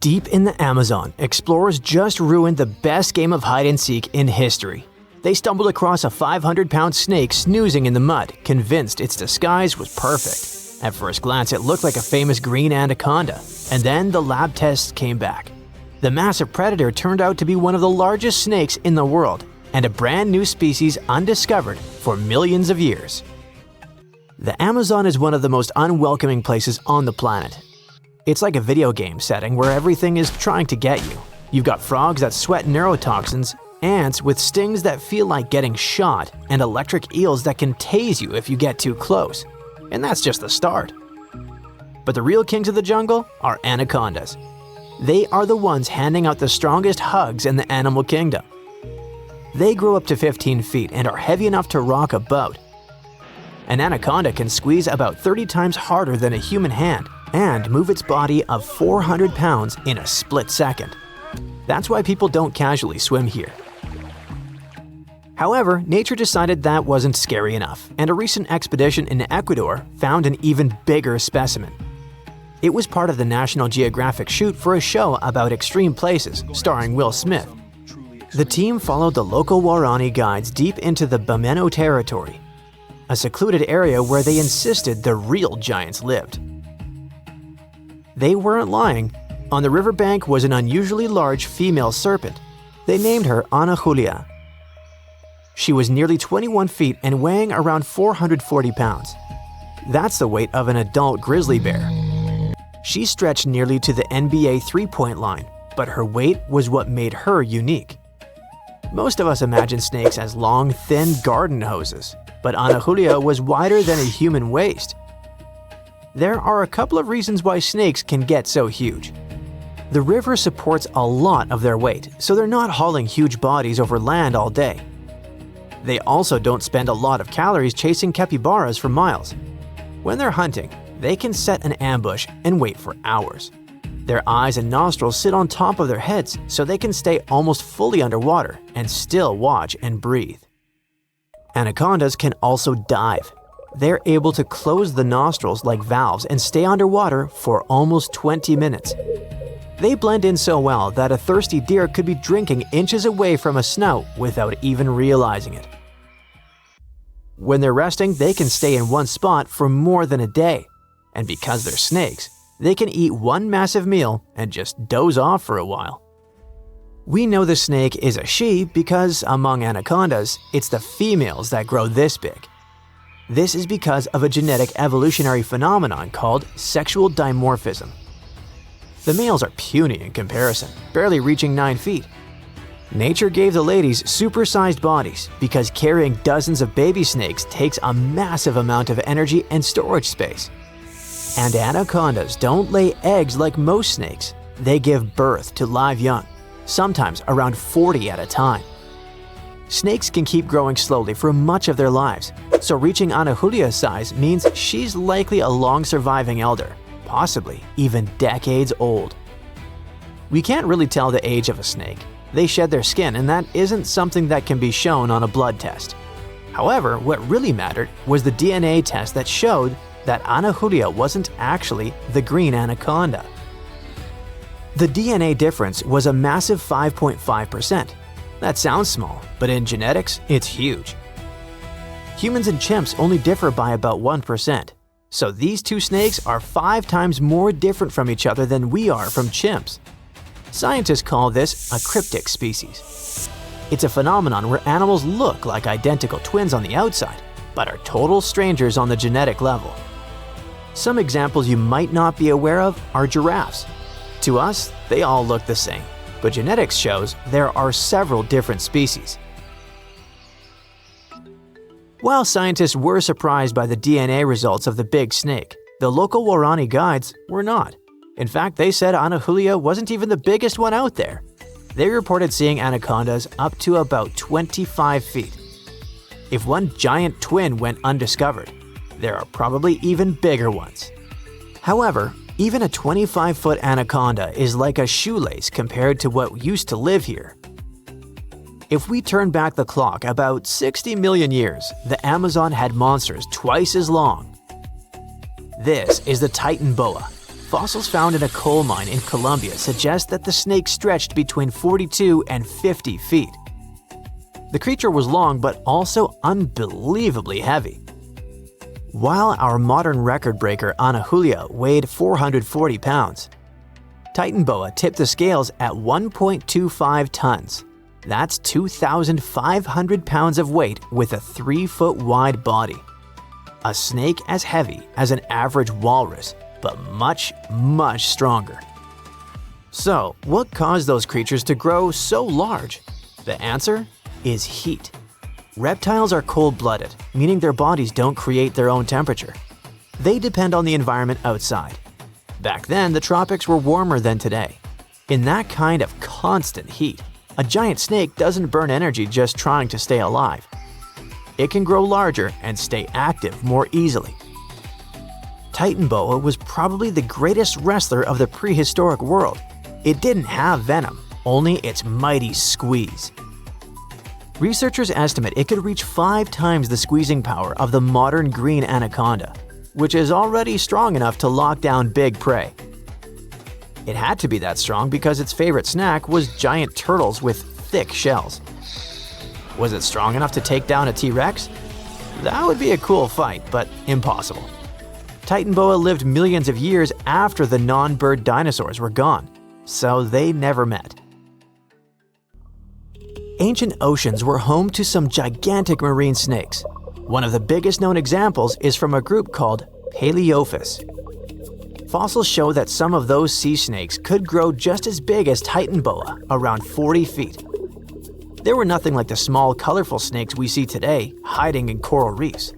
Deep in the Amazon, explorers just ruined the best game of hide-and-seek in history. They stumbled across a 500-pound snake snoozing in the mud, convinced its disguise was perfect. At first glance, it looked like a famous green anaconda, and then the lab tests came back. The massive predator turned out to be one of the largest snakes in the world, and a brand new species undiscovered for millions of years. The Amazon is one of the most unwelcoming places on the planet. It's like a video game setting where everything is trying to get you. You've got frogs that sweat neurotoxins, ants with stings that feel like getting shot, and electric eels that can tase you if you get too close. And that's just the start. But the real kings of the jungle are anacondas. They are the ones handing out the strongest hugs in the animal kingdom. They grow up to 15 feet and are heavy enough to rock a boat. An anaconda can squeeze about 30 times harder than a human hand and move its body of 400 pounds in a split second. That's why people don't casually swim here. However, nature decided that wasn't scary enough, and a recent expedition in Ecuador found an even bigger specimen. It was part of the National Geographic shoot for a show about extreme places, starring Will Smith. The team followed the local Waorani guides deep into the Bameno territory, a secluded area where they insisted the real giants lived. They weren't lying. On the riverbank was an unusually large female serpent. They named her Ana Julia. She was nearly 21 feet and weighing around 440 pounds. That's the weight of an adult grizzly bear. She stretched nearly to the NBA three-point line, but her weight was what made her unique. Most of us imagine snakes as long, thin garden hoses, but Ana Julia was wider than a human waist. There are a couple of reasons why snakes can get so huge. The river supports a lot of their weight, so they're not hauling huge bodies over land all day. They also don't spend a lot of calories chasing capybaras for miles. When they're hunting, they can set an ambush and wait for hours. Their eyes and nostrils sit on top of their heads, so they can stay almost fully underwater and still watch and breathe. Anacondas can also dive. They're able to close the nostrils like valves and stay underwater for almost 20 minutes. They blend in so well that a thirsty deer could be drinking inches away from a snout without even realizing it. When they're resting, they can stay in one spot for more than a day. And because they're snakes, they can eat one massive meal and just doze off for a while. We know the snake is a she because, among anacondas, it's the females that grow this big. This is because of a genetic evolutionary phenomenon called sexual dimorphism. The males are puny in comparison, barely reaching 9 feet. Nature gave the ladies supersized bodies because carrying dozens of baby snakes takes a massive amount of energy and storage space. And anacondas don't lay eggs like most snakes. They give birth to live young, sometimes around 40 at a time. Snakes can keep growing slowly for much of their lives, so reaching Ana Julia's size means she's likely a long-surviving elder, possibly even decades old. We can't really tell the age of a snake. They shed their skin, and that isn't something that can be shown on a blood test. However, what really mattered was the DNA test that showed that Ana Julia wasn't actually the green anaconda. The DNA difference was a massive 5.5%. That sounds small, but in genetics, it's huge. Humans and chimps only differ by about 1%. So these two snakes are 5 times more different from each other than we are from chimps. Scientists call this a cryptic species. It's a phenomenon where animals look like identical twins on the outside, but are total strangers on the genetic level. Some examples you might not be aware of are giraffes. To us, they all look the same, but genetics shows there are several different species. While scientists were surprised by the DNA results of the big snake, the local Waorani guides were not. In fact, they said Ana Julia wasn't even the biggest one out there. They reported seeing anacondas up to about 25 feet. If one giant twin went undiscovered, there are probably even bigger ones. However, even a 25-foot anaconda is like a shoelace compared to what used to live here. If we turn back the clock about 60 million years, the Amazon had monsters twice as long. This is the Titan boa, fossils found in a coal mine in Colombia suggest that the snake stretched between 42 and 50 feet. The creature was long but also unbelievably heavy. While our modern record breaker Anahulia weighed 440 pounds, Titan boa tipped the scales at 1.25 tons. That's 2,500 pounds of weight with a 3-foot wide body. A snake as heavy as an average walrus, but much, much stronger. So, what caused those creatures to grow so large? The answer is heat. Reptiles are cold-blooded, meaning their bodies don't create their own temperature. They depend on the environment outside. Back then, the tropics were warmer than today. In that kind of constant heat, a giant snake doesn't burn energy just trying to stay alive. It can grow larger and stay active more easily. Titan boa was probably the greatest wrestler of the prehistoric world. It didn't have venom, only its mighty squeeze. Researchers estimate it could reach 5 times the squeezing power of the modern green anaconda, which is already strong enough to lock down big prey. It had to be that strong because its favorite snack was giant turtles with thick shells. Was it strong enough to take down a T-Rex? That would be a cool fight, but impossible. Titan boa lived millions of years after the non-bird dinosaurs were gone, so they never met. Ancient oceans were home to some gigantic marine snakes. One of the biggest known examples is from a group called Paleophis. Fossils show that some of those sea snakes could grow just as big as Titan boa, around 40 feet. They were nothing like the small, colorful snakes we see today, hiding in coral reefs.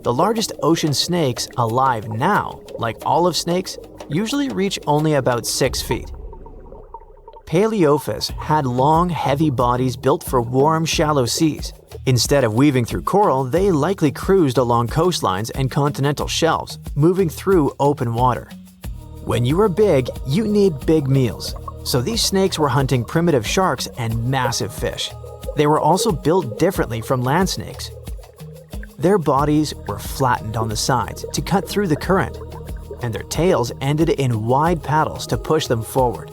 The largest ocean snakes alive now, like olive snakes, usually reach only about 6 feet. Paleophis had long, heavy bodies built for warm, shallow seas. Instead of weaving through coral, they likely cruised along coastlines and continental shelves, moving through open water. When you are big, you need big meals, so these snakes were hunting primitive sharks and massive fish. They were also built differently from land snakes. Their bodies were flattened on the sides to cut through the current, and their tails ended in wide paddles to push them forward.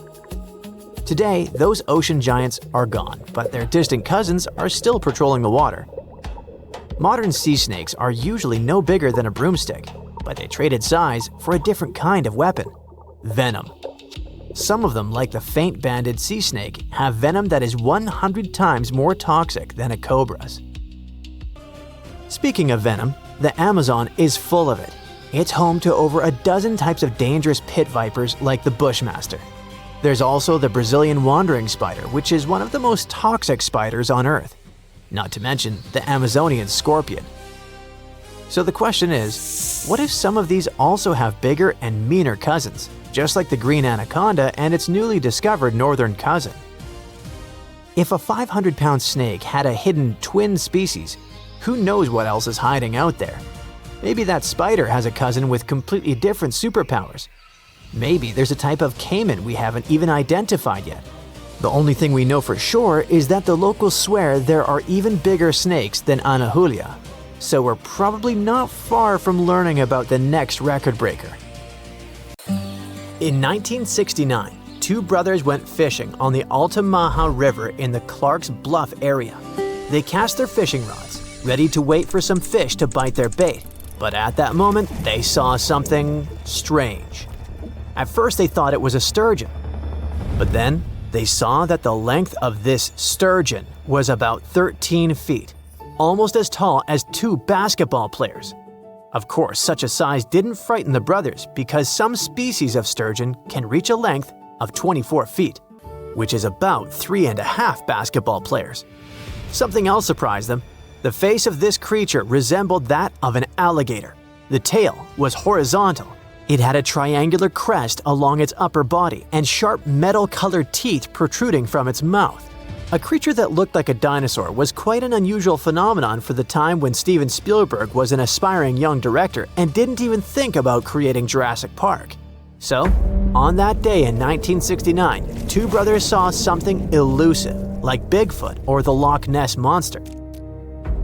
Today, those ocean giants are gone, but their distant cousins are still patrolling the water. Modern sea snakes are usually no bigger than a broomstick, but they traded size for a different kind of weapon: venom. Some of them, like the faint-banded sea snake, have venom that is 100 times more toxic than a cobra's. Speaking of venom, the Amazon is full of it. It's home to over a dozen types of dangerous pit vipers like the bushmaster. There's also the Brazilian wandering spider, which is one of the most toxic spiders on Earth. Not to mention the Amazonian scorpion. So the question is, what if some of these also have bigger and meaner cousins, just like the green anaconda and its newly discovered northern cousin? If a 500-pound snake had a hidden twin species, who knows what else is hiding out there? Maybe that spider has a cousin with completely different superpowers. Maybe there's a type of caiman we haven't even identified yet. The only thing we know for sure is that the locals swear there are even bigger snakes than Anahulia, so we're probably not far from learning about the next record breaker. In 1969, 2 brothers went fishing on the Altamaha River in the Clark's Bluff area. They cast their fishing rods, ready to wait for some fish to bite their bait, but at that moment, they saw something strange. At first, they thought it was a sturgeon, but then they saw that the length of this sturgeon was about 13 feet, almost as tall as 2 basketball players. Of course, such a size didn't frighten the brothers because some species of sturgeon can reach a length of 24 feet, which is about 3.5 basketball players. Something else surprised them. The face of this creature resembled that of an alligator. The tail was horizontal. It had a triangular crest along its upper body and sharp metal-colored teeth protruding from its mouth. A creature that looked like a dinosaur was quite an unusual phenomenon for the time when Steven Spielberg was an aspiring young director and didn't even think about creating Jurassic Park. So, on that day in 1969, 2 brothers saw something elusive, like Bigfoot or the Loch Ness Monster.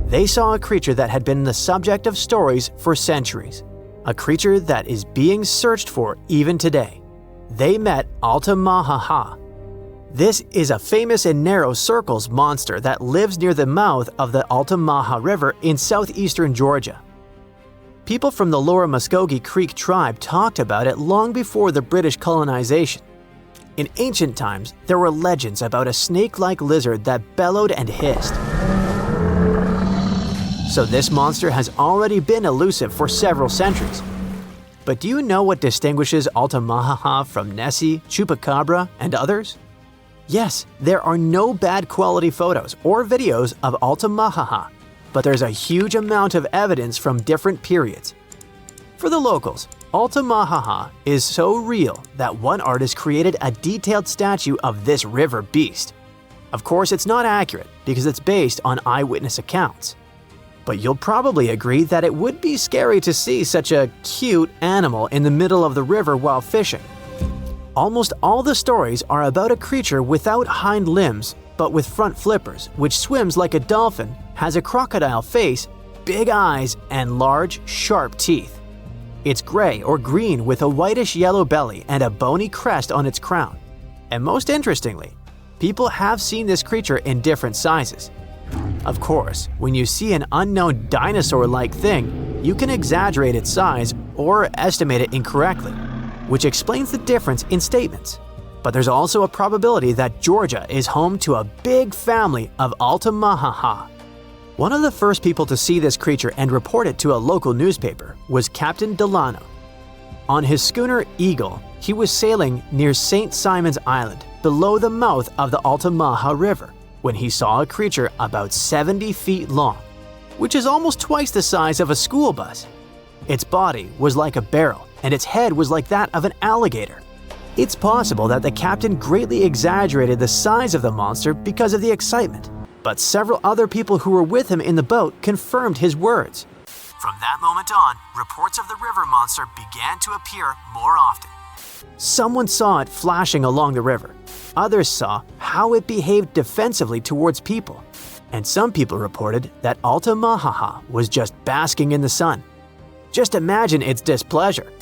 They saw a creature that had been the subject of stories for centuries. a creature that is being searched for even today. They met Altamaha. This is a famous and narrow circles monster that lives near the mouth of the Altamaha River in southeastern Georgia. People from the Lower Muskogee Creek tribe talked about it long before the British colonization. In ancient times, there were legends about a snake-like lizard that bellowed and hissed. So this monster has already been elusive for several centuries. But do you know what distinguishes Altamaha from Nessie, Chupacabra, and others? Yes, there are no bad quality photos or videos of Altamaha, but there's a huge amount of evidence from different periods. For the locals, Altamaha is so real that one artist created a detailed statue of this river beast. Of course, it's not accurate because it's based on eyewitness accounts. But you'll probably agree that it would be scary to see such a cute animal in the middle of the river while fishing. Almost all the stories are about a creature without hind limbs, but with front flippers, which swims like a dolphin, has a crocodile face, big eyes, and large, sharp teeth. It's gray or green with a whitish-yellow belly and a bony crest on its crown. And most interestingly, people have seen this creature in different sizes. Of course, when you see an unknown dinosaur-like thing, you can exaggerate its size or estimate it incorrectly, which explains the difference in statements. But there's also a probability that Georgia is home to a big family of Altamaha. One of the first people to see this creature and report it to a local newspaper was Captain Delano. On his schooner Eagle, he was sailing near St. Simon's Island, below the mouth of the Altamaha River, when he saw a creature about 70 feet long, which is almost twice the size of a school bus. Its body was like a barrel, and its head was like that of an alligator. It's possible that the captain greatly exaggerated the size of the monster because of the excitement, but several other people who were with him in the boat confirmed his words. From that moment on, reports of the river monster began to appear more often. Someone saw it flashing along the river. Others saw how it behaved defensively towards people. And some people reported that Altamaha was just basking in the sun. Just imagine its displeasure.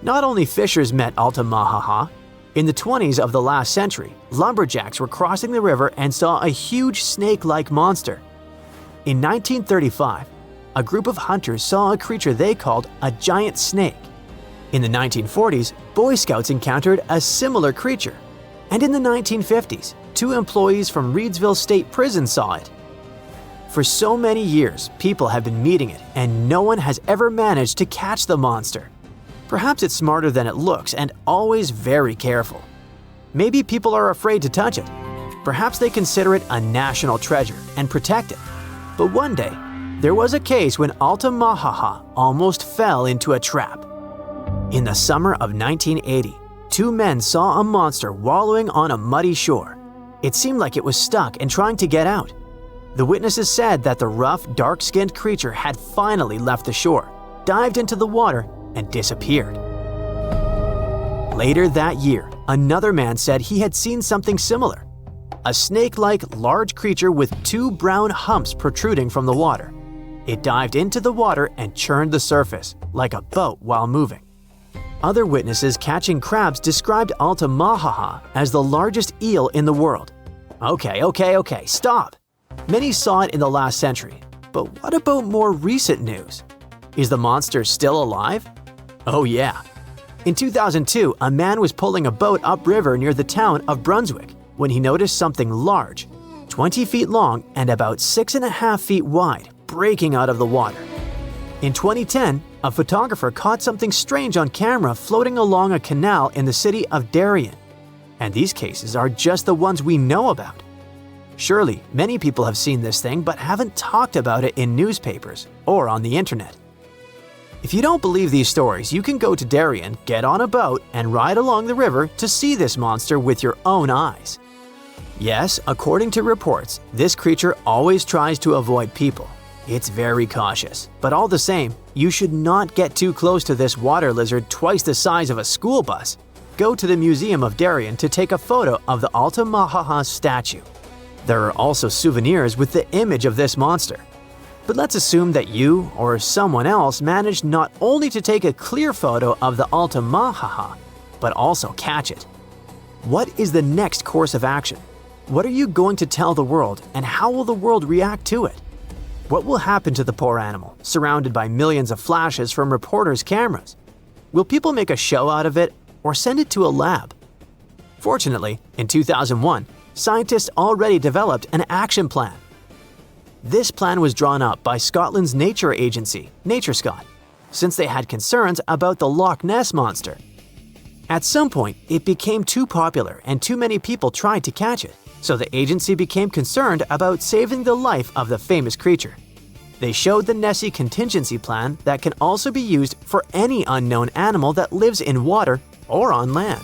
Not only fishers met Altamaha. In the 20s of the last century, lumberjacks were crossing the river and saw a huge snake-like monster. In 1935, a group of hunters saw a creature they called a giant snake. In the 1940s, Boy Scouts encountered a similar creature. And in the 1950s, 2 employees from Reedsville State Prison saw it. For so many years, people have been meeting it, and no one has ever managed to catch the monster. Perhaps it's smarter than it looks and always very careful. Maybe people are afraid to touch it. Perhaps they consider it a national treasure and protect it. But one day, there was a case when Altamaha almost fell into a trap. In the summer of 1980, 2 men saw a monster wallowing on a muddy shore. It seemed like it was stuck and trying to get out. The witnesses said that the rough, dark-skinned creature had finally left the shore, dived into the water, and disappeared. Later that year, another man said he had seen something similar. A snake-like large creature with 2 brown humps protruding from the water. It dived into the water and churned the surface, like a boat while moving. Other witnesses catching crabs described Altamaha as the largest eel in the world. Okay, stop! Many saw it in the last century, but what about more recent news? Is the monster still alive? Oh yeah. In 2002, a man was pulling a boat upriver near the town of Brunswick when he noticed something large, 20 feet long and about 6.5 feet wide, breaking out of the water. In 2010, a photographer caught something strange on camera floating along a canal in the city of Darien. And these cases are just the ones we know about. Surely, many people have seen this thing but haven't talked about it in newspapers or on the internet. If you don't believe these stories, you can go to Darien, get on a boat, and ride along the river to see this monster with your own eyes. Yes, according to reports, this creature always tries to avoid people. It's very cautious, but all the same, you should not get too close to this water lizard twice the size of a school bus. Go to the Museum of Darien to take a photo of the Altamaha statue. There are also souvenirs with the image of this monster. But let's assume that you or someone else managed not only to take a clear photo of the Altamaha, but also catch it. What is the next course of action? What are you going to tell the world, and how will the world react to it? What will happen to the poor animal, surrounded by millions of flashes from reporters' cameras? Will people make a show out of it or send it to a lab? Fortunately, in 2001, scientists already developed an action plan. This plan was drawn up by Scotland's nature agency, NatureScot, since they had concerns about the Loch Ness Monster. At some point, it became too popular and too many people tried to catch it, so the agency became concerned about saving the life of the famous creature. They showed the Nessie contingency plan that can also be used for any unknown animal that lives in water or on land.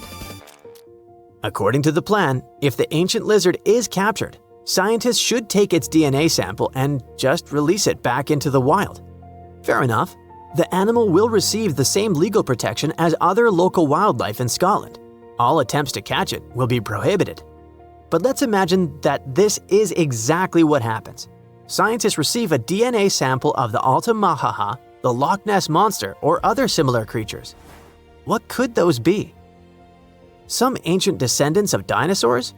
According to the plan, if the ancient lizard is captured, scientists should take its DNA sample and just release it back into the wild. Fair enough. The animal will receive the same legal protection as other local wildlife in Scotland. All attempts to catch it will be prohibited. But let's imagine that this is exactly what happens. Scientists receive a DNA sample of the Altamaha, the Loch Ness Monster, or other similar creatures. What could those be? Some ancient descendants of dinosaurs?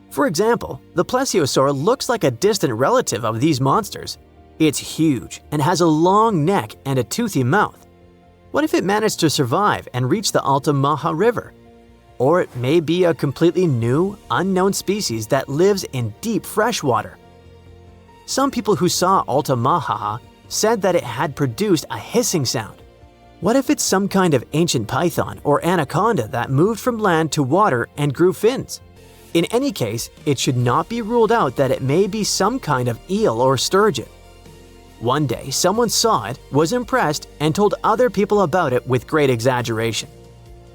For example, the plesiosaur looks like a distant relative of these monsters. It's huge and has a long neck and a toothy mouth. What if it managed to survive and reach the Altamaha River? Or it may be a completely new, unknown species that lives in deep freshwater. Some people who saw Altamaha said that it had produced a hissing sound. What if it's some kind of ancient python or anaconda that moved from land to water and grew fins? In any case, it should not be ruled out that it may be some kind of eel or sturgeon. One day, someone saw it, was impressed, and told other people about it with great exaggeration.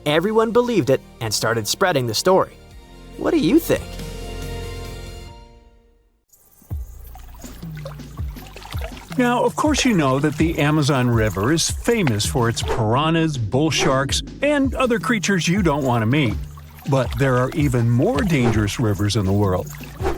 Everyone believed it and started spreading the story. What do you think? Now, of course you know that the Amazon River is famous for its piranhas, bull sharks, and other creatures you don't want to meet. But there are even more dangerous rivers in the world.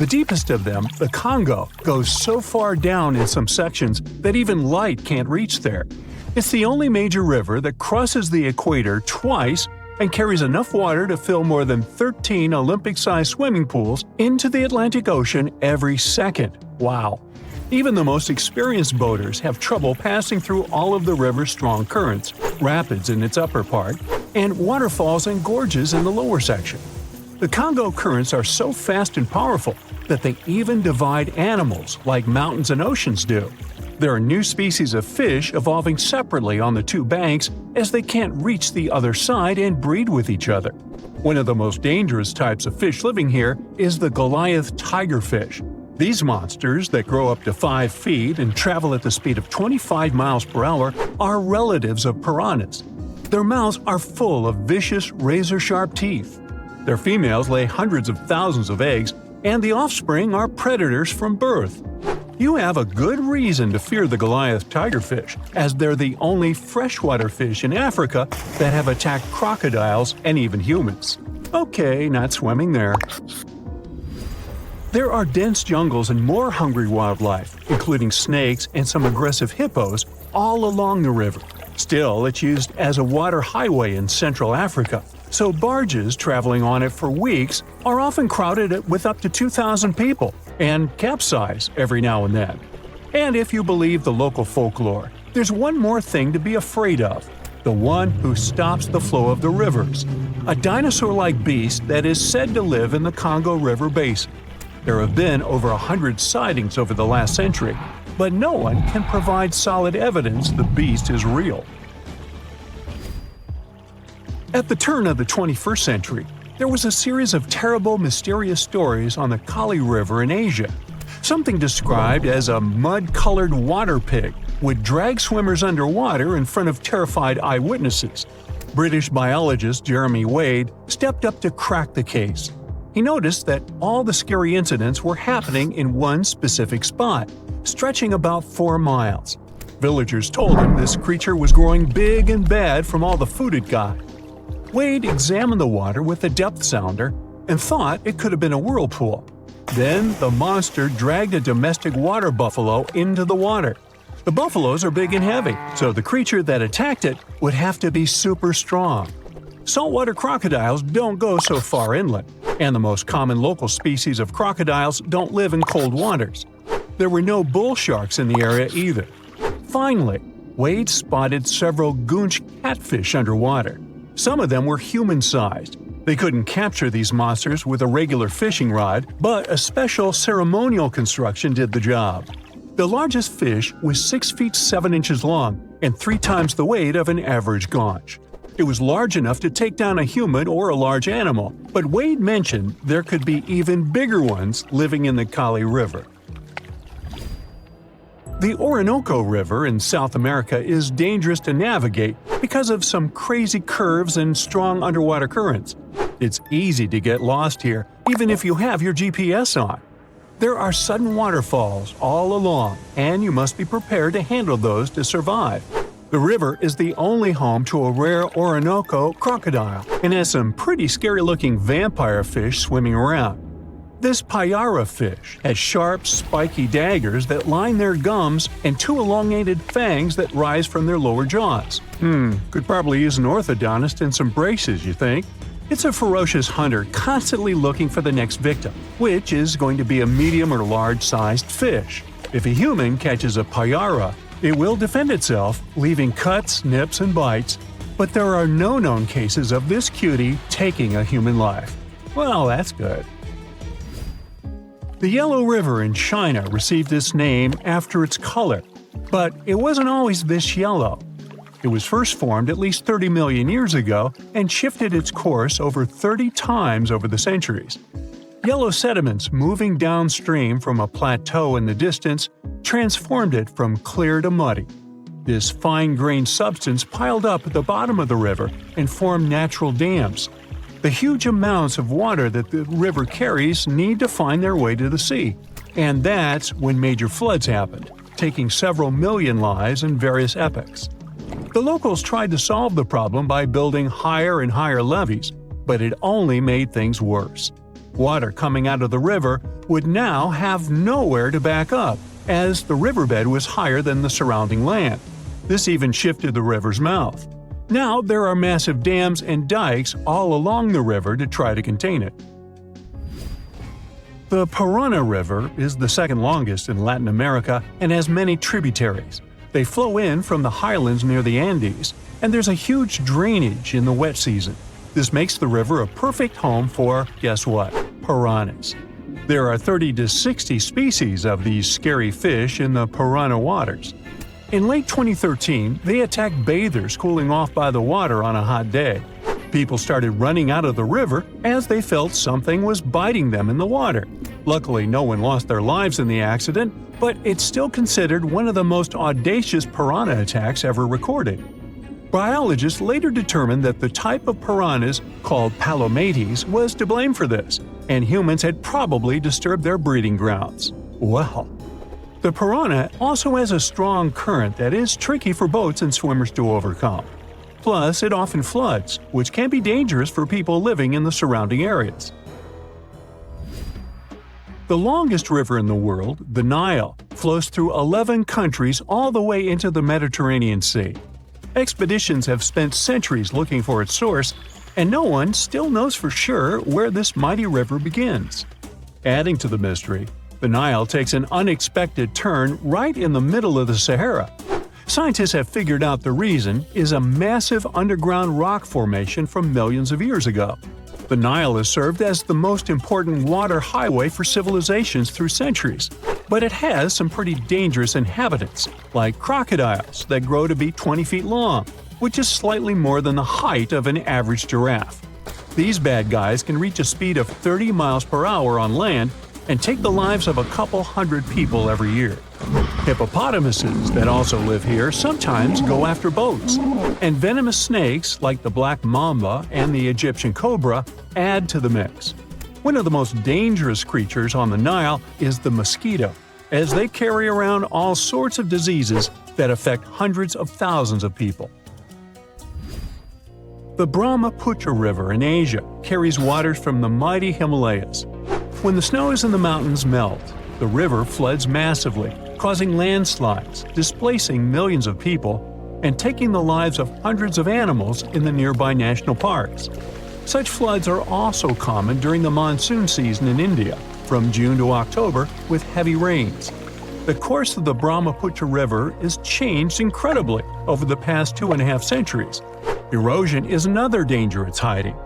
The deepest of them, the Congo, goes so far down in some sections that even light can't reach there. It's the only major river that crosses the equator twice and carries enough water to fill more than 13 Olympic-sized swimming pools into the Atlantic Ocean every second. Wow! Even the most experienced boaters have trouble passing through all of the river's strong currents, rapids in its upper part, and waterfalls and gorges in the lower section. The Congo currents are so fast and powerful that they even divide animals like mountains and oceans do. There are new species of fish evolving separately on the two banks as they can't reach the other side and breed with each other. One of the most dangerous types of fish living here is the Goliath tigerfish. These monsters, that grow up to 5 feet and travel at the speed of 25 miles per hour, are relatives of piranhas. Their mouths are full of vicious, razor-sharp teeth. Their females lay hundreds of thousands of eggs, and the offspring are predators from birth. You have a good reason to fear the Goliath tigerfish, as they're the only freshwater fish in Africa that have attacked crocodiles and even humans. Okay, not swimming there. There are dense jungles and more hungry wildlife, including snakes and some aggressive hippos, all along the river. Still, it's used as a water highway in Central Africa, so barges traveling on it for weeks are often crowded with up to 2,000 people and capsize every now and then. And if you believe the local folklore, there's one more thing to be afraid of: the one who stops the flow of the rivers, a dinosaur-like beast that is said to live in the Congo River basin. There have been over 100 sightings over the last century, but no one can provide solid evidence the beast is real. At the turn of the 21st century, there was a series of terrible, mysterious stories on the Kali River in Asia. Something described as a mud-colored water pig would drag swimmers underwater in front of terrified eyewitnesses. British biologist Jeremy Wade stepped up to crack the case. He noticed that all the scary incidents were happening in one specific spot, stretching about 4 miles. Villagers told him this creature was growing big and bad from all the food it got. Wade examined the water with a depth sounder and thought it could have been a whirlpool. Then the monster dragged a domestic water buffalo into the water, The buffaloes are big and heavy, so the creature that attacked it would have to be super strong. Saltwater crocodiles don't go so far inland, and the most common local species of crocodiles don't live in cold waters. There were no bull sharks in the area either. Finally, Wade spotted several goonch catfish underwater. Some of them were human-sized. They couldn't capture these monsters with a regular fishing rod, but a special ceremonial construction did the job. The largest fish was 6 feet 7 inches long and 3 times the weight of an average gaunch. It was large enough to take down a human or a large animal, but Wade mentioned there could be even bigger ones living in the Kali River. The Orinoco River in South America is dangerous to navigate because of some crazy curves and strong underwater currents. It's easy to get lost here, even if you have your GPS on. There are sudden waterfalls all along, and you must be prepared to handle those to survive. The river is the only home to a rare Orinoco crocodile and has some pretty scary-looking vampire fish swimming around. This payara fish has sharp, spiky daggers that line their gums and 2 elongated fangs that rise from their lower jaws. Could probably use an orthodontist and some braces, you think? It's a ferocious hunter constantly looking for the next victim, which is going to be a medium or large-sized fish. If a human catches a payara, it will defend itself, leaving cuts, nips, and bites, but there are no known cases of this cutie taking a human life. Well, that's good. The Yellow River in China received its name after its color, but it wasn't always this yellow. It was first formed at least 30 million years ago and shifted its course over 30 times over the centuries. Yellow sediments moving downstream from a plateau in the distance transformed it from clear to muddy. This fine-grained substance piled up at the bottom of the river and formed natural dams. The huge amounts of water that the river carries need to find their way to the sea, and that's when major floods happened, taking several million lives in various epochs. The locals tried to solve the problem by building higher and higher levees, but it only made things worse. Water coming out of the river would now have nowhere to back up, as the riverbed was higher than the surrounding land. This even shifted the river's mouth. Now there are massive dams and dikes all along the river to try to contain it. The Parana River is the second longest in Latin America and has many tributaries. They flow in from the highlands near the Andes, and there's a huge drainage in the wet season. This makes the river a perfect home for, guess what, piranhas. There are 30 to 60 species of these scary fish in the Parana waters. In late 2013, they attacked bathers cooling off by the water on a hot day. People started running out of the river as they felt something was biting them in the water. Luckily, no one lost their lives in the accident, but it's still considered one of the most audacious piranha attacks ever recorded. Biologists later determined that the type of piranhas, called palomates, was to blame for this, and humans had probably disturbed their breeding grounds. Well, the piranha also has a strong current that is tricky for boats and swimmers to overcome. Plus, it often floods, which can be dangerous for people living in the surrounding areas. The longest river in the world, the Nile, flows through 11 countries all the way into the Mediterranean Sea. Expeditions have spent centuries looking for its source, and no one still knows for sure where this mighty river begins. Adding to the mystery, the Nile takes an unexpected turn right in the middle of the Sahara. Scientists have figured out the reason is a massive underground rock formation from millions of years ago. The Nile has served as the most important water highway for civilizations through centuries, but it has some pretty dangerous inhabitants, like crocodiles that grow to be 20 feet long, which is slightly more than the height of an average giraffe. These bad guys can reach a speed of 30 miles per hour on land and take the lives of a couple hundred people every year. Hippopotamuses that also live here sometimes go after boats, and venomous snakes like the black mamba and the Egyptian cobra add to the mix. One of the most dangerous creatures on the Nile is the mosquito, as they carry around all sorts of diseases that affect hundreds of thousands of people. The Brahmaputra River in Asia carries waters from the mighty Himalayas. When the snows in the mountains melt, the river floods massively, causing landslides, displacing millions of people, and taking the lives of hundreds of animals in the nearby national parks. Such floods are also common during the monsoon season in India, from June to October, with heavy rains. The course of the Brahmaputra River is changed incredibly over the past 2.5 centuries. Erosion is another danger it's hiding.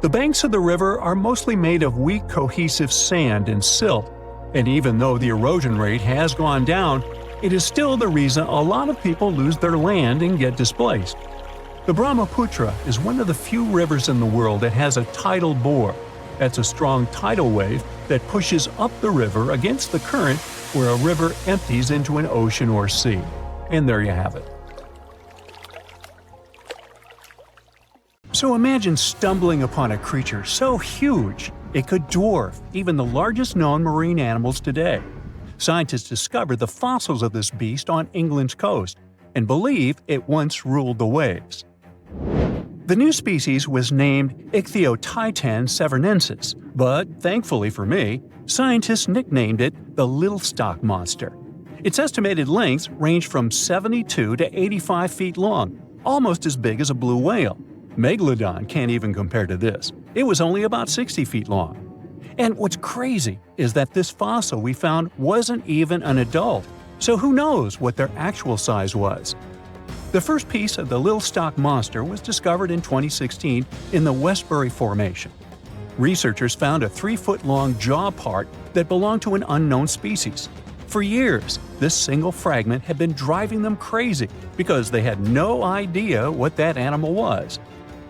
The banks of the river are mostly made of weak cohesive sand and silt, and even though the erosion rate has gone down, it is still the reason a lot of people lose their land and get displaced. The Brahmaputra is one of the few rivers in the world that has a tidal bore. That's a strong tidal wave that pushes up the river against the current where a river empties into an ocean or sea. And there you have it. So imagine stumbling upon a creature so huge it could dwarf even the largest known marine animals today. Scientists discovered the fossils of this beast on England's coast and believe it once ruled the waves. The new species was named Ichthyotitan severnensis, but thankfully for me, scientists nicknamed it the Little Stock Monster. Its estimated lengths range from 72 to 85 feet long, almost as big as a blue whale. Megalodon can't even compare to this. It was only about 60 feet long. And what's crazy is that this fossil we found wasn't even an adult, so who knows what their actual size was. The first piece of the Little Stock Monster was discovered in 2016 in the Westbury Formation. Researchers found a 3-foot-long jaw part that belonged to an unknown species. For years, this single fragment had been driving them crazy because they had no idea what that animal was.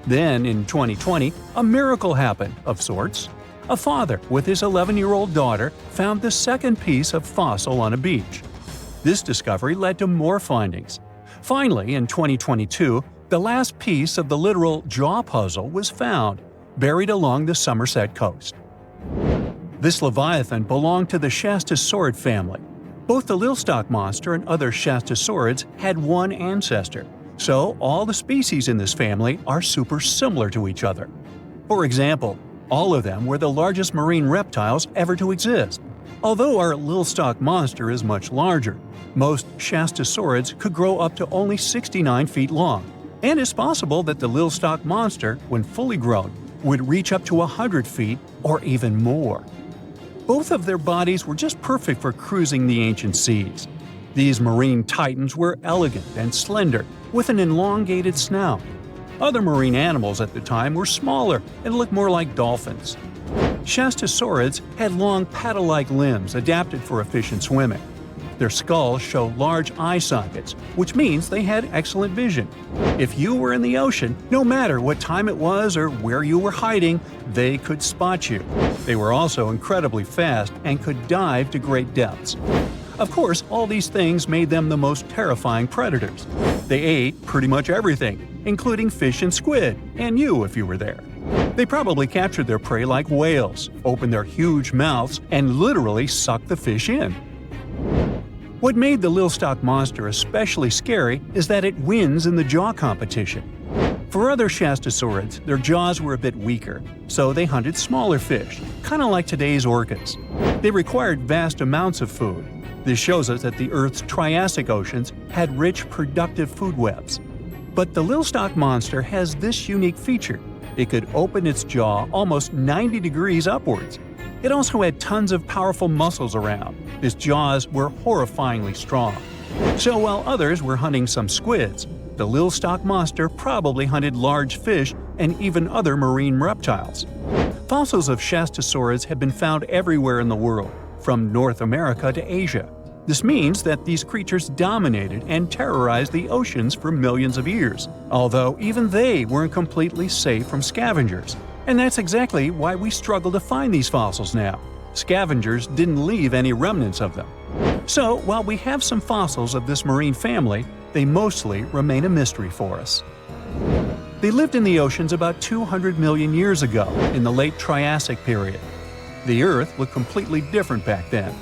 Then, in 2020, a miracle happened, of sorts. A father with his 11-year-old daughter found the second piece of fossil on a beach. This discovery led to more findings. Finally, in 2022, the last piece of the literal jaw puzzle was found, buried along the Somerset coast. This leviathan belonged to the Shastasaurid family. Both the Little Stock Monster and other Shastasaurids had one ancestor, so all the species in this family are super similar to each other. For example, all of them were the largest marine reptiles ever to exist. Although our Little Stock Monster is much larger, most Shastasaurids could grow up to only 69 feet long, and it's possible that the Little Stock Monster, when fully grown, would reach up to 100 feet or even more. Both of their bodies were just perfect for cruising the ancient seas. These marine titans were elegant and slender, with an elongated snout. Other marine animals at the time were smaller and looked more like dolphins. Shastasaurids had long paddle-like limbs adapted for efficient swimming. Their skulls show large eye sockets, which means they had excellent vision. If you were in the ocean, no matter what time it was or where you were hiding, they could spot you. They were also incredibly fast and could dive to great depths. Of course, all these things made them the most terrifying predators. They ate pretty much everything, including fish and squid, and you if you were there. They probably captured their prey like whales, opened their huge mouths, and literally sucked the fish in. What made the Little Stock Monster especially scary is that it wins in the jaw competition. For other Shastasaurids, their jaws were a bit weaker, so they hunted smaller fish, kind of like today's orcas. They required vast amounts of food. This shows us that the Earth's Triassic oceans had rich, productive food webs. But the Little Stock Monster has this unique feature. It could open its jaw almost 90 degrees upwards. It also had tons of powerful muscles around. Its jaws were horrifyingly strong. So while others were hunting some squids, the Little Stock Monster probably hunted large fish and even other marine reptiles. Fossils of Shastasaurids have been found everywhere in the world, from North America to Asia. This means that these creatures dominated and terrorized the oceans for millions of years, although even they weren't completely safe from scavengers. And that's exactly why we struggle to find these fossils now. Scavengers didn't leave any remnants of them. So, while we have some fossils of this marine family, they mostly remain a mystery for us. They lived in the oceans about 200 million years ago, in the late Triassic period. The Earth looked completely different back then.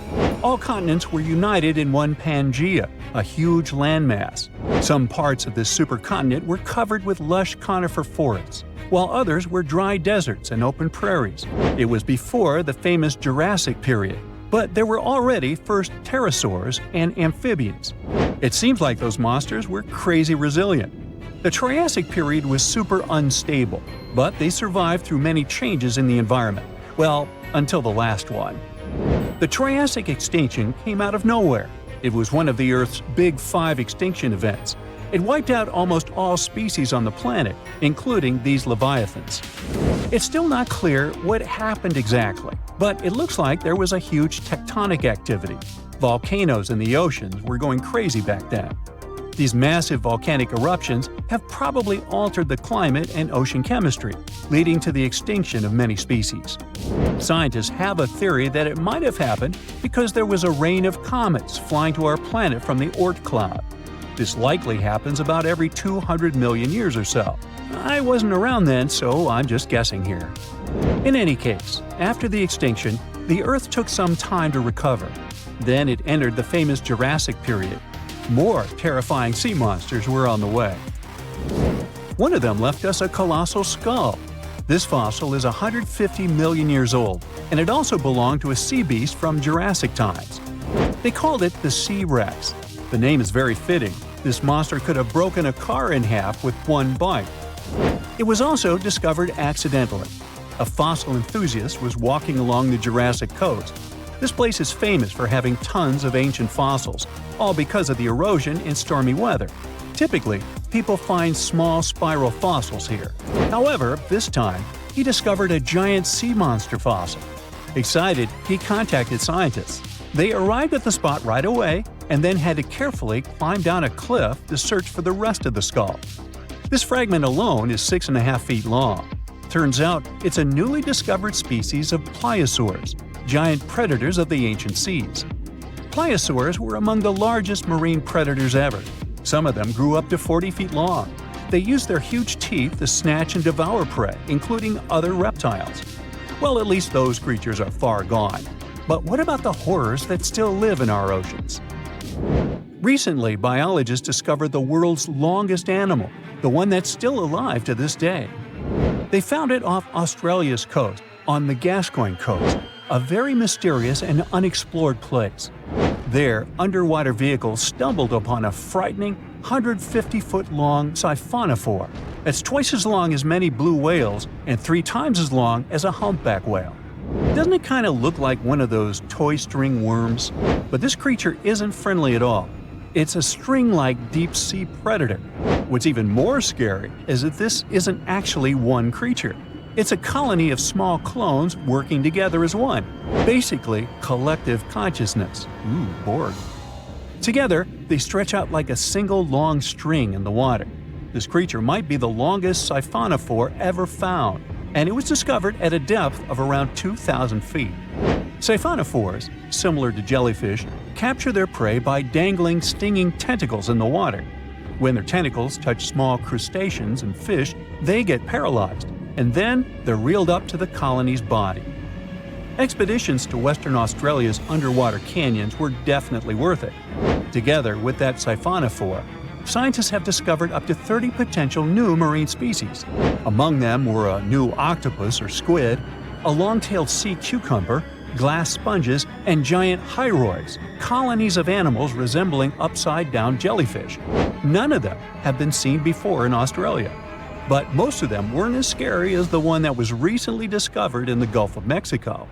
All continents were united in one Pangaea, a huge landmass. Some parts of this supercontinent were covered with lush conifer forests, while others were dry deserts and open prairies. It was before the famous Jurassic period, But there were already first pterosaurs and amphibians. It seems like those monsters were crazy resilient. The Triassic period was super unstable, but they survived through many changes in the environment. Well, until the last one. The Triassic extinction came out of nowhere. It was one of the Earth's big 5 extinction events. It wiped out almost all species on the planet, including these leviathans. It's still not clear what happened exactly, but it looks like there was a huge tectonic activity. Volcanoes in the oceans were going crazy back then. These massive volcanic eruptions have probably altered the climate and ocean chemistry, leading to the extinction of many species. Scientists have a theory that it might have happened because there was a rain of comets flying to our planet from the Oort cloud. This likely happens about every 200 million years or so. I wasn't around then, so I'm just guessing here. In any case, after the extinction, the Earth took some time to recover. Then it entered the famous Jurassic period. More terrifying sea monsters were on the way. One of them left us a colossal skull. This fossil is 150 million years old, and it also belonged to a sea beast from Jurassic times. They called it the Sea Rex. The name is very fitting. This monster could have broken a car in half with one bite. It was also discovered accidentally. A fossil enthusiast was walking along the Jurassic coast. This place is famous for having tons of ancient fossils, all because of the erosion and stormy weather. Typically, people find small spiral fossils here. However, this time, he discovered a giant sea monster fossil. Excited, he contacted scientists. They arrived at the spot right away and then had to carefully climb down a cliff to search for the rest of the skull. This fragment alone is 6.5 feet long. Turns out it's a newly discovered species of pliosaurs, giant predators of the ancient seas. Pliosaurs were among the largest marine predators ever. Some of them grew up to 40 feet long. They used their huge teeth to snatch and devour prey, including other reptiles. Well, at least those creatures are far gone. But what about the horrors that still live in our oceans? Recently, biologists discovered the world's longest animal, the one that's still alive to this day. They found it off Australia's coast, on the Gascoyne coast, a very mysterious and unexplored place. There, underwater vehicles stumbled upon a frightening 150-foot-long siphonophore. That's twice as long as many blue whales and 3 times as long as a humpback whale. Doesn't it kind of look like one of those toy string worms? But this creature isn't friendly at all. It's a string-like deep-sea predator. What's even more scary is that this isn't actually one creature. It's a colony of small clones working together as one. Basically, collective consciousness. Ooh, Borg. Together, they stretch out like a single long string in the water. This creature might be the longest siphonophore ever found, and it was discovered at a depth of around 2,000 feet. Siphonophores, similar to jellyfish, capture their prey by dangling stinging tentacles in the water. When their tentacles touch small crustaceans and fish, they get paralyzed, and then they're reeled up to the colony's body. Expeditions to Western Australia's underwater canyons were definitely worth it. Together with that siphonophore, scientists have discovered up to 30 potential new marine species. Among them were a new octopus or squid, a long-tailed sea cucumber, glass sponges, and giant hyroids, colonies of animals resembling upside-down jellyfish. None of them have been seen before in Australia. But most of them weren't as scary as the one that was recently discovered in the Gulf of Mexico.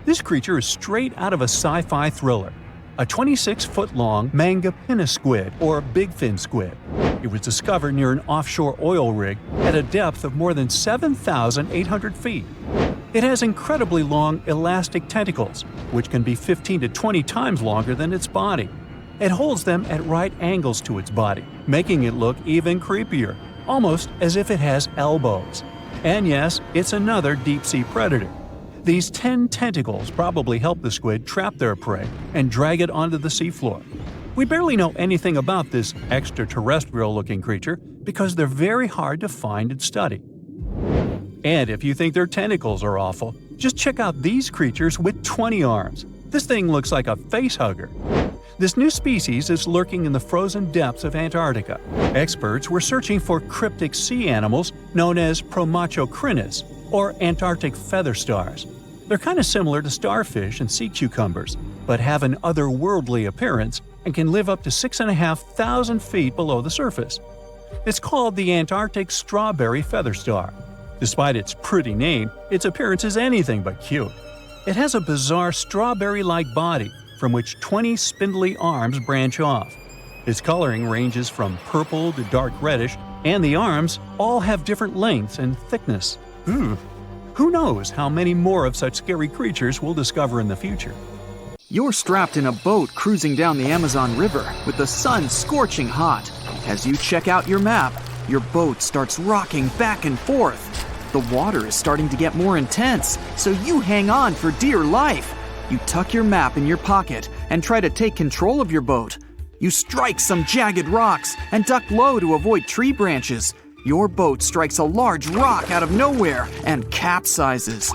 This creature is straight out of a sci-fi thriller, a 26-foot-long mangapinna squid or bigfin squid. It was discovered near an offshore oil rig at a depth of more than 7,800 feet. It has incredibly long elastic tentacles, which can be 15 to 20 times longer than its body. It holds them at right angles to its body, making it look even creepier, almost as if it has elbows. And yes, it's another deep-sea predator. These 10 tentacles probably help the squid trap their prey and drag it onto the seafloor. We barely know anything about this extraterrestrial-looking creature because they're very hard to find and study. And if you think their tentacles are awful, just check out these creatures with 20 arms. This thing looks like a facehugger. This new species is lurking in the frozen depths of Antarctica. Experts were searching for cryptic sea animals known as Promachocrinus, or Antarctic feather stars. They're kind of similar to starfish and sea cucumbers, but have an otherworldly appearance and can live up to 6,500 feet below the surface. It's called the Antarctic strawberry feather star. Despite its pretty name, its appearance is anything but cute. It has a bizarre strawberry-like body from which 20 spindly arms branch off. Its coloring ranges from purple to dark reddish, and the arms all have different lengths and thickness. Who knows how many more of such scary creatures we'll discover in the future? You're strapped in a boat cruising down the Amazon River with the sun scorching hot. As you check out your map, your boat starts rocking back and forth. The water is starting to get more intense, so you hang on for dear life. You tuck your map in your pocket and try to take control of your boat. You strike some jagged rocks and duck low to avoid tree branches. Your boat strikes a large rock out of nowhere and capsizes.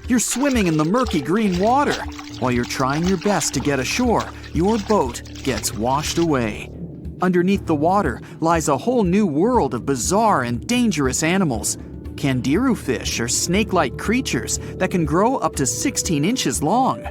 You're swimming in the murky green water. While you're trying your best to get ashore, your boat gets washed away. Underneath the water lies a whole new world of bizarre and dangerous animals. Candiru fish are snake-like creatures that can grow up to 16 inches long.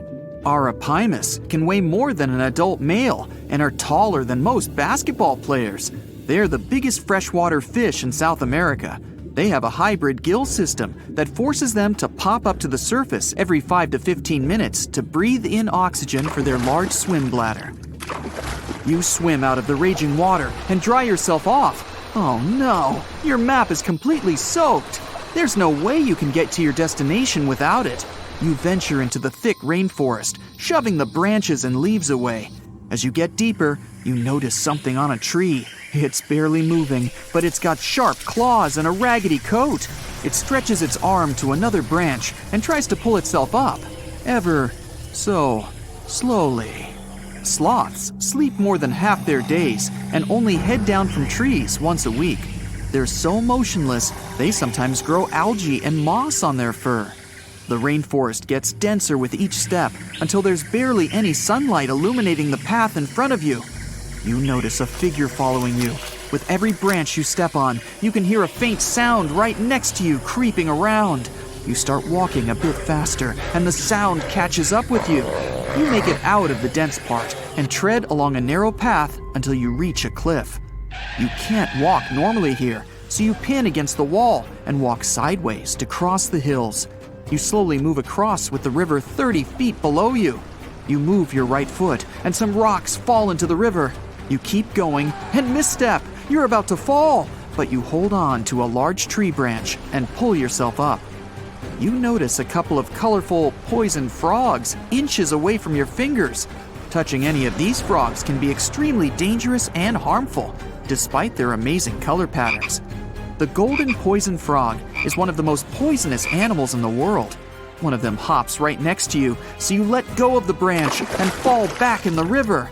Arapimus can weigh more than an adult male and are taller than most basketball players. They're the biggest freshwater fish in South America. They have a hybrid gill system that forces them to pop up to the surface every 5 to 15 minutes to breathe in oxygen for their large swim bladder. You swim out of the raging water and dry yourself off. Oh no, your map is completely soaked. There's no way you can get to your destination without it. You venture into the thick rainforest, shoving the branches and leaves away. As you get deeper, you notice something on a tree. It's barely moving, but it's got sharp claws and a raggedy coat. It stretches its arm to another branch and tries to pull itself up, ever so slowly. Sloths sleep more than half their days and only head down from trees once a week. They're so motionless, they sometimes grow algae and moss on their fur. The rainforest gets denser with each step until there's barely any sunlight illuminating the path in front of you. You notice a figure following you. With every branch you step on, you can hear a faint sound right next to you creeping around. You start walking a bit faster, and the sound catches up with you. You make it out of the dense part and tread along a narrow path until you reach a cliff. You can't walk normally here, so you pin against the wall and walk sideways to cross the hills. You slowly move across with the river 30 feet below you. You move your right foot, and some rocks fall into the river. You keep going and misstep. You're about to fall, but you hold on to a large tree branch and pull yourself up. You notice a couple of colorful poison frogs inches away from your fingers. Touching any of these frogs can be extremely dangerous and harmful, despite their amazing color patterns. The golden poison frog is one of the most poisonous animals in the world. One of them hops right next to you, so you let go of the branch and fall back in the river.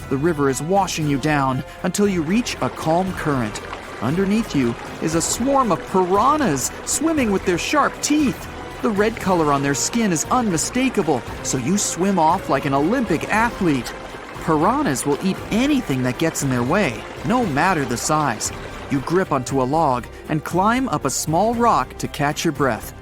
The river is washing you down until you reach a calm current. Underneath you is a swarm of piranhas swimming with their sharp teeth. The red color on their skin is unmistakable, so you swim off like an Olympic athlete. Piranhas will eat anything that gets in their way, no matter the size. You grip onto a log and climb up a small rock to catch your breath.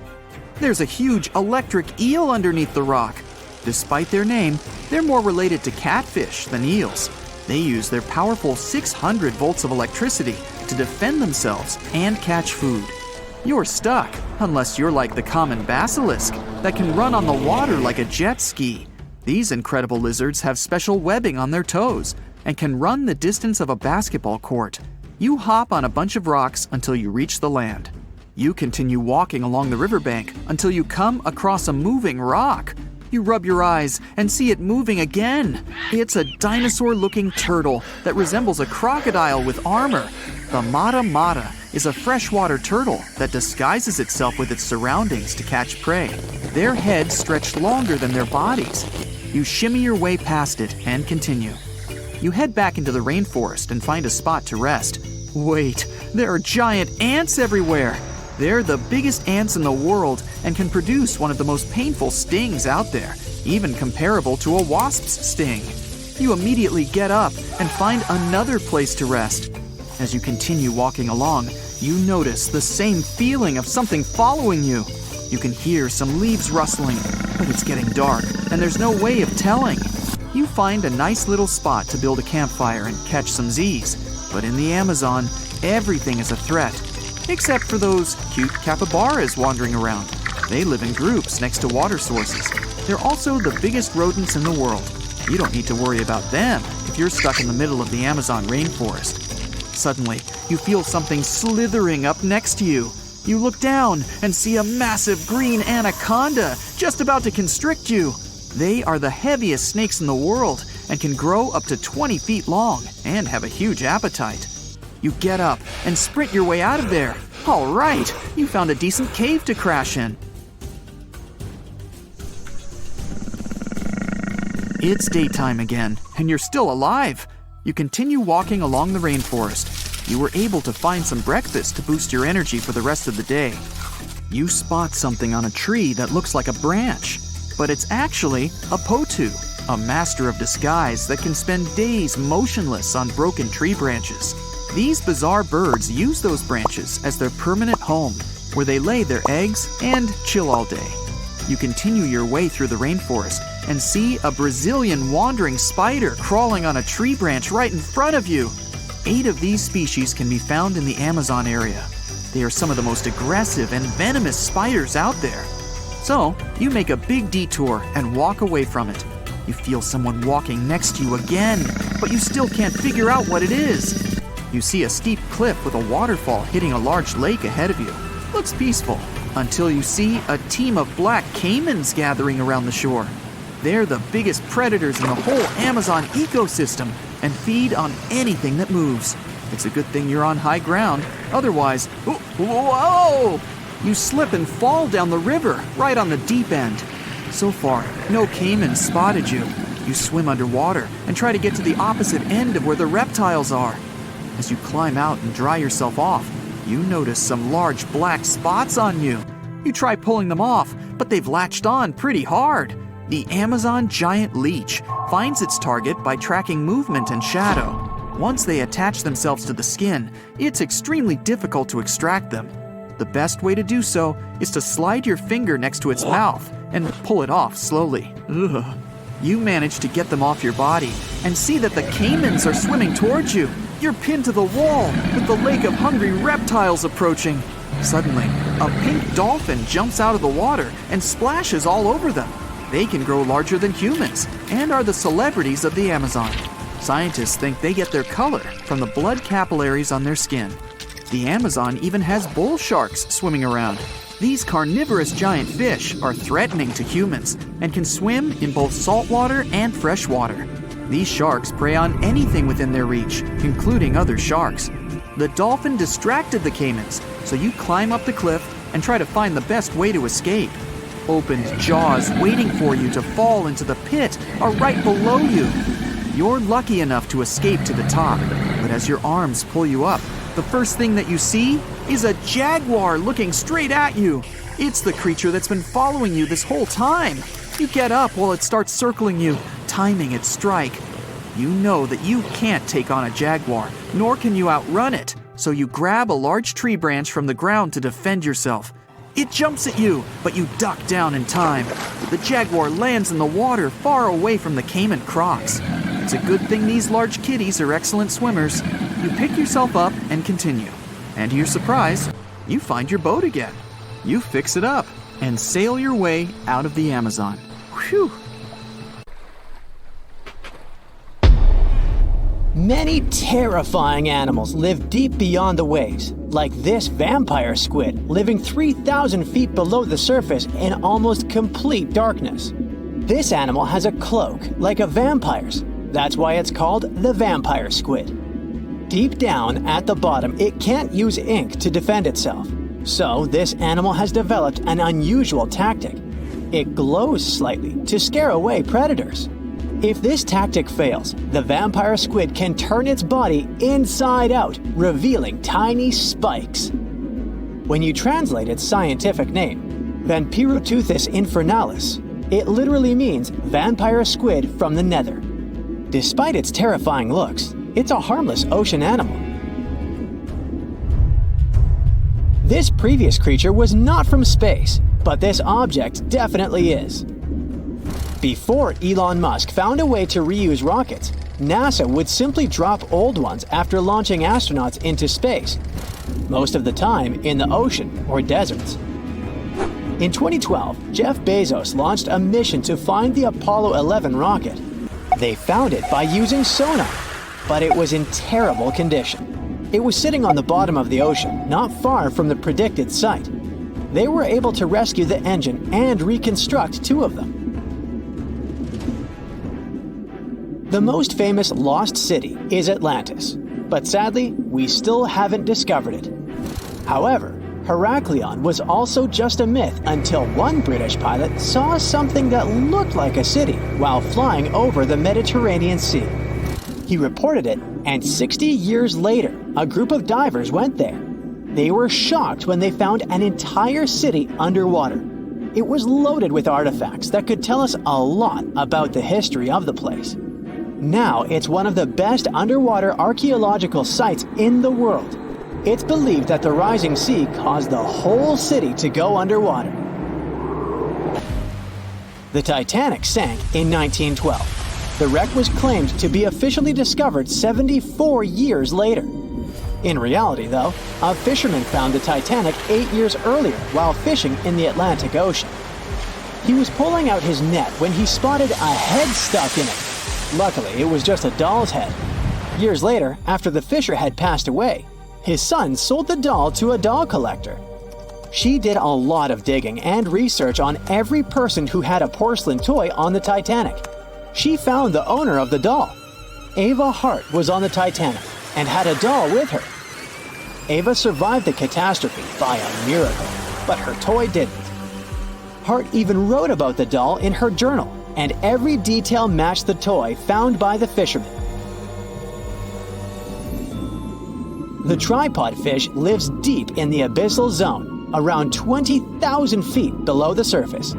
There's a huge electric eel underneath the rock. Despite their name, they're more related to catfish than eels. They use their powerful 600 volts of electricity to defend themselves and catch food. You're stuck, unless you're like the common basilisk that can run on the water like a jet ski. These incredible lizards have special webbing on their toes and can run the distance of a basketball court. You hop on a bunch of rocks until you reach the land. You continue walking along the riverbank until you come across a moving rock. You rub your eyes and see it moving again. It's a dinosaur-looking turtle that resembles a crocodile with armor. The Mata Mata is a freshwater turtle that disguises itself with its surroundings to catch prey. Their heads stretch longer than their bodies. You shimmy your way past it and continue. You head back into the rainforest and find a spot to rest. Wait, there are giant ants everywhere. They're the biggest ants in the world and can produce one of the most painful stings out there, even comparable to a wasp's sting. You immediately get up and find another place to rest. As you continue walking along, you notice the same feeling of something following you. You can hear some leaves rustling, but it's getting dark, and there's no way of telling. You find a nice little spot to build a campfire and catch some Z's. But in the Amazon, everything is a threat, except for those cute capybaras wandering around. They live in groups next to water sources. They're also the biggest rodents in the world. You don't need to worry about them if you're stuck in the middle of the Amazon rainforest. Suddenly, you feel something slithering up next to you. You look down and see a massive green anaconda just about to constrict you. They are the heaviest snakes in the world and can grow up to 20 feet long and have a huge appetite. You get up and sprint your way out of there. All right, you found a decent cave to crash in. It's daytime again, and you're still alive. You continue walking along the rainforest. You were able to find some breakfast to boost your energy for the rest of the day. You spot something on a tree that looks like a branch, but it's actually a potu, a master of disguise that can spend days motionless on broken tree branches. These bizarre birds use those branches as their permanent home, where they lay their eggs and chill all day. You continue your way through the rainforest and see a Brazilian wandering spider crawling on a tree branch right in front of you. 8 of these species can be found in the Amazon area. They are some of the most aggressive and venomous spiders out there. So, you make a big detour and walk away from it. You feel someone walking next to you again, but you still can't figure out what it is. You see a steep cliff with a waterfall hitting a large lake ahead of you. Looks peaceful, until you see a team of black caimans gathering around the shore. They're the biggest predators in the whole Amazon ecosystem and feed on anything that moves. It's a good thing you're on high ground, otherwise, whoa! You slip and fall down the river, right on the deep end. So far, no caimans spotted you. You swim underwater and try to get to the opposite end of where the reptiles are. As you climb out and dry yourself off, you notice some large black spots on you. You try pulling them off, but they've latched on pretty hard. The Amazon giant leech finds its target by tracking movement and shadow. Once they attach themselves to the skin, it's extremely difficult to extract them. The best way to do so is to slide your finger next to its mouth and pull it off slowly. Ugh. You manage to get them off your body and see that the caimans are swimming towards you. You're pinned to the wall with the lake of hungry reptiles approaching. Suddenly, a pink dolphin jumps out of the water and splashes all over them. They can grow larger than humans and are the celebrities of the Amazon. Scientists think they get their color from the blood capillaries on their skin. The Amazon even has bull sharks swimming around. These carnivorous giant fish are threatening to humans and can swim in both saltwater and freshwater. These sharks prey on anything within their reach, including other sharks. The dolphin distracted the caimans, so you climb up the cliff and try to find the best way to escape. Opened jaws waiting for you to fall into the pit are right below you. You're lucky enough to escape to the top, but as your arms pull you up, the first thing that you see is a jaguar looking straight at you. It's the creature that's been following you this whole time. You get up while it starts circling you, timing its strike. You know that you can't take on a jaguar, nor can you outrun it, so you grab a large tree branch from the ground to defend yourself. It jumps at you, but you duck down in time. The jaguar lands in the water far away from the caiman crocs. It's a good thing these large kitties are excellent swimmers. You pick yourself up and continue. And to your surprise, you find your boat again. You fix it up and sail your way out of the Amazon. Whew! Many terrifying animals live deep beyond the waves, like this vampire squid living 3,000 feet below the surface in almost complete darkness. This animal has a cloak, like a vampire's. That's why it's called the vampire squid. Deep down at the bottom, it can't use ink to defend itself. So this animal has developed an unusual tactic. It glows slightly to scare away predators. If this tactic fails, the vampire squid can turn its body inside out, revealing tiny spikes. When you translate its scientific name, Vampiroteuthis infernalis, it literally means vampire squid from the nether. Despite its terrifying looks, it's a harmless ocean animal. This previous creature was not from space, but this object definitely is. Before Elon Musk found a way to reuse rockets, NASA would simply drop old ones after launching astronauts into space, most of the time in the ocean or deserts. In 2012, Jeff Bezos launched a mission to find the Apollo 11 rocket. They found it by using sonar, but it was in terrible condition. It was sitting on the bottom of the ocean, not far from the predicted site. They were able to rescue the engine and reconstruct 2 of them. The most famous lost city is Atlantis, but sadly, we still haven't discovered it. However, Heraklion was also just a myth until one British pilot saw something that looked like a city while flying over the Mediterranean Sea. He reported it, and 60 years later, a group of divers went there. They were shocked when they found an entire city underwater. It was loaded with artifacts that could tell us a lot about the history of the place. Now it's one of the best underwater archaeological sites in the world. It's believed that the rising sea caused the whole city to go underwater. The Titanic sank in 1912. The wreck was claimed to be officially discovered 74 years later. In reality, though, a fisherman found the Titanic 8 years earlier while fishing in the Atlantic Ocean. He was pulling out his net when he spotted a head stuck in it. Luckily, it was just a doll's head. Years later, after the fisher had passed away, his son sold the doll to a doll collector. She did a lot of digging and research on every person who had a porcelain toy on the Titanic. She found the owner of the doll. Ava Hart was on the Titanic and had a doll with her. Ava survived the catastrophe by a miracle, but her toy didn't. Hart even wrote about the doll in her journal, and every detail matched the toy found by the fisherman. The tripod fish lives deep in the abyssal zone, around 20,000 feet below the surface.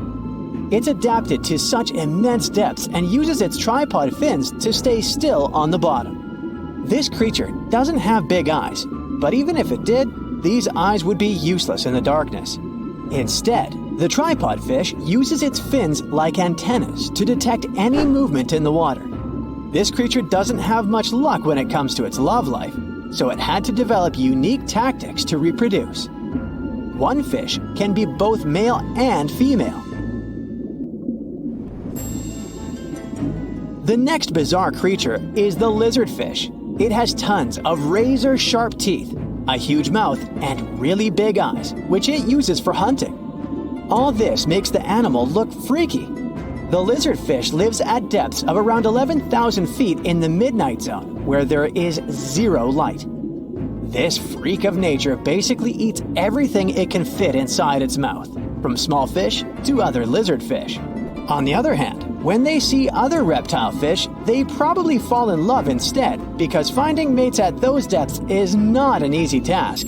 It's adapted to such immense depths and uses its tripod fins to stay still on the bottom. This creature doesn't have big eyes, but even if it did, these eyes would be useless in the darkness. Instead, the tripod fish uses its fins like antennas to detect any movement in the water. This creature doesn't have much luck when it comes to its love life, so it had to develop unique tactics to reproduce. One fish can be both male and female. The next bizarre creature is the lizardfish. It has tons of razor-sharp teeth, a huge mouth, and really big eyes, which it uses for hunting. All this makes the animal look freaky. The lizardfish lives at depths of around 11,000 feet in the midnight zone, where there is zero light. This freak of nature basically eats everything it can fit inside its mouth, from small fish to other lizardfish. On the other hand, when they see other reptile fish, they probably fall in love instead, because finding mates at those depths is not an easy task.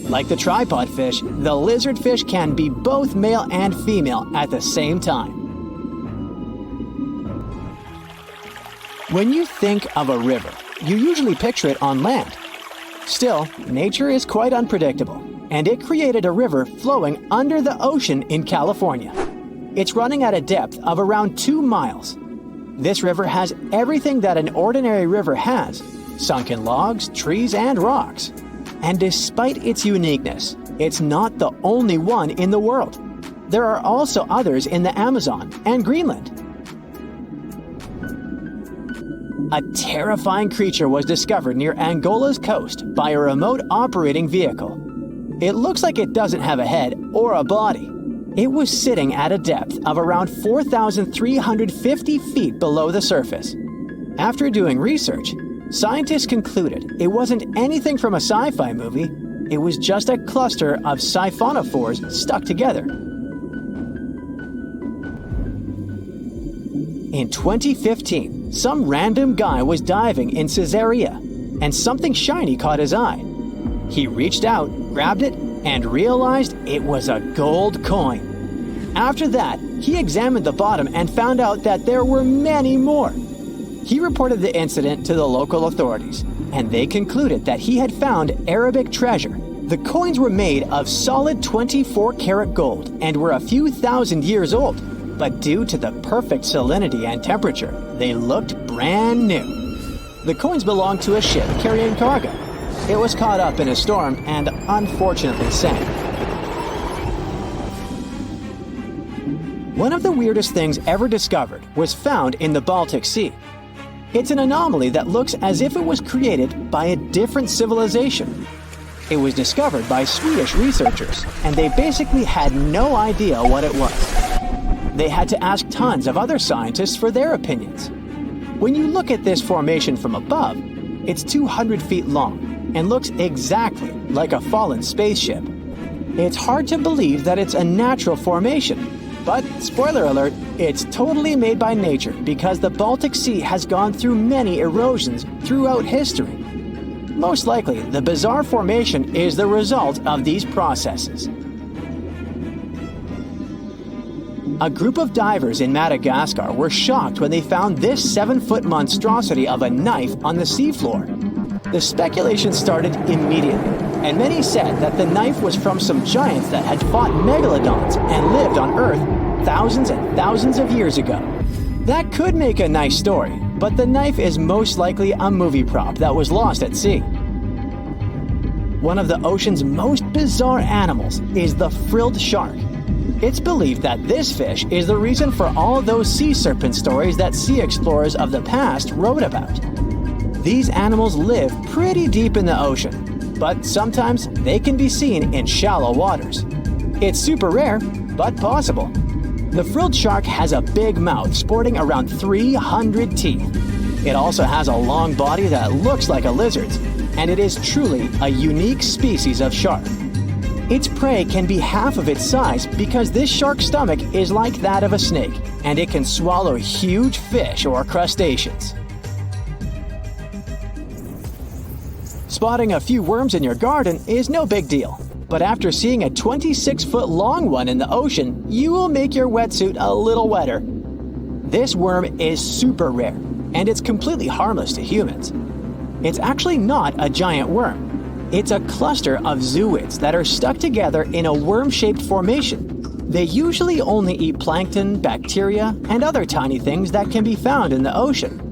Like the tripod fish, the lizardfish can be both male and female at the same time. When you think of a river, you usually picture it on land. Still, nature is quite unpredictable, and it created a river flowing under the ocean in California. It's running at a depth of around 2 miles. This river has everything that an ordinary river has: sunken logs, trees, and rocks. And despite its uniqueness, it's not the only one in the world. There are also others in the Amazon and Greenland. A terrifying creature was discovered near Angola's coast by a remote operating vehicle. It looks like it doesn't have a head or a body. It was sitting at a depth of around 4,350 feet below the surface. After doing research, scientists concluded it wasn't anything from a sci-fi movie. It was just a cluster of siphonophores stuck together. In 2015, some random guy was diving in Caesarea, and something shiny caught his eye. He reached out, grabbed it, and realized it was a gold coin. After that, he examined the bottom and found out that there were many more. He reported the incident to the local authorities, and they concluded that he had found Arabic treasure The coins were made of solid 24-karat gold and were a few thousand years old, but due to the perfect salinity and temperature, they looked brand new. The coins belonged to a ship carrying cargo. It was caught up in a storm and unfortunately sank. One of the weirdest things ever discovered was found in the Baltic Sea. It's an anomaly that looks as if it was created by a different civilization. It was discovered by Swedish researchers, and they basically had no idea what it was. They had to ask tons of other scientists for their opinions. When you look at this formation from above, it's 200 feet long and looks exactly like a fallen spaceship. It's hard to believe that it's a natural formation, but spoiler alert, it's totally made by nature because the Baltic Sea has gone through many erosions throughout history. Most likely, the bizarre formation is the result of these processes. A group of divers in Madagascar were shocked when they found this 7-foot monstrosity of a knife on the seafloor. The speculation started immediately, and many said that the knife was from some giants that had fought megalodons and lived on Earth thousands and thousands of years ago. That could make a nice story, but the knife is most likely a movie prop that was lost at sea. One of the ocean's most bizarre animals is the frilled shark. It's believed that this fish is the reason for all those sea serpent stories that sea explorers of the past wrote about. These animals live pretty deep in the ocean, but sometimes they can be seen in shallow waters. It's super rare, but possible. The frilled shark has a big mouth sporting around 300 teeth. It also has a long body that looks like a lizard's, and it is truly a unique species of shark. Its prey can be half of its size because this shark's stomach is like that of a snake, and it can swallow huge fish or crustaceans. Spotting a few worms in your garden is no big deal, but after seeing a 26-foot long one in the ocean, you will make your wetsuit a little wetter. This worm is super rare, and it's completely harmless to humans. It's actually not a giant worm. It's a cluster of zooids that are stuck together in a worm-shaped formation. They usually only eat plankton, bacteria, and other tiny things that can be found in the ocean.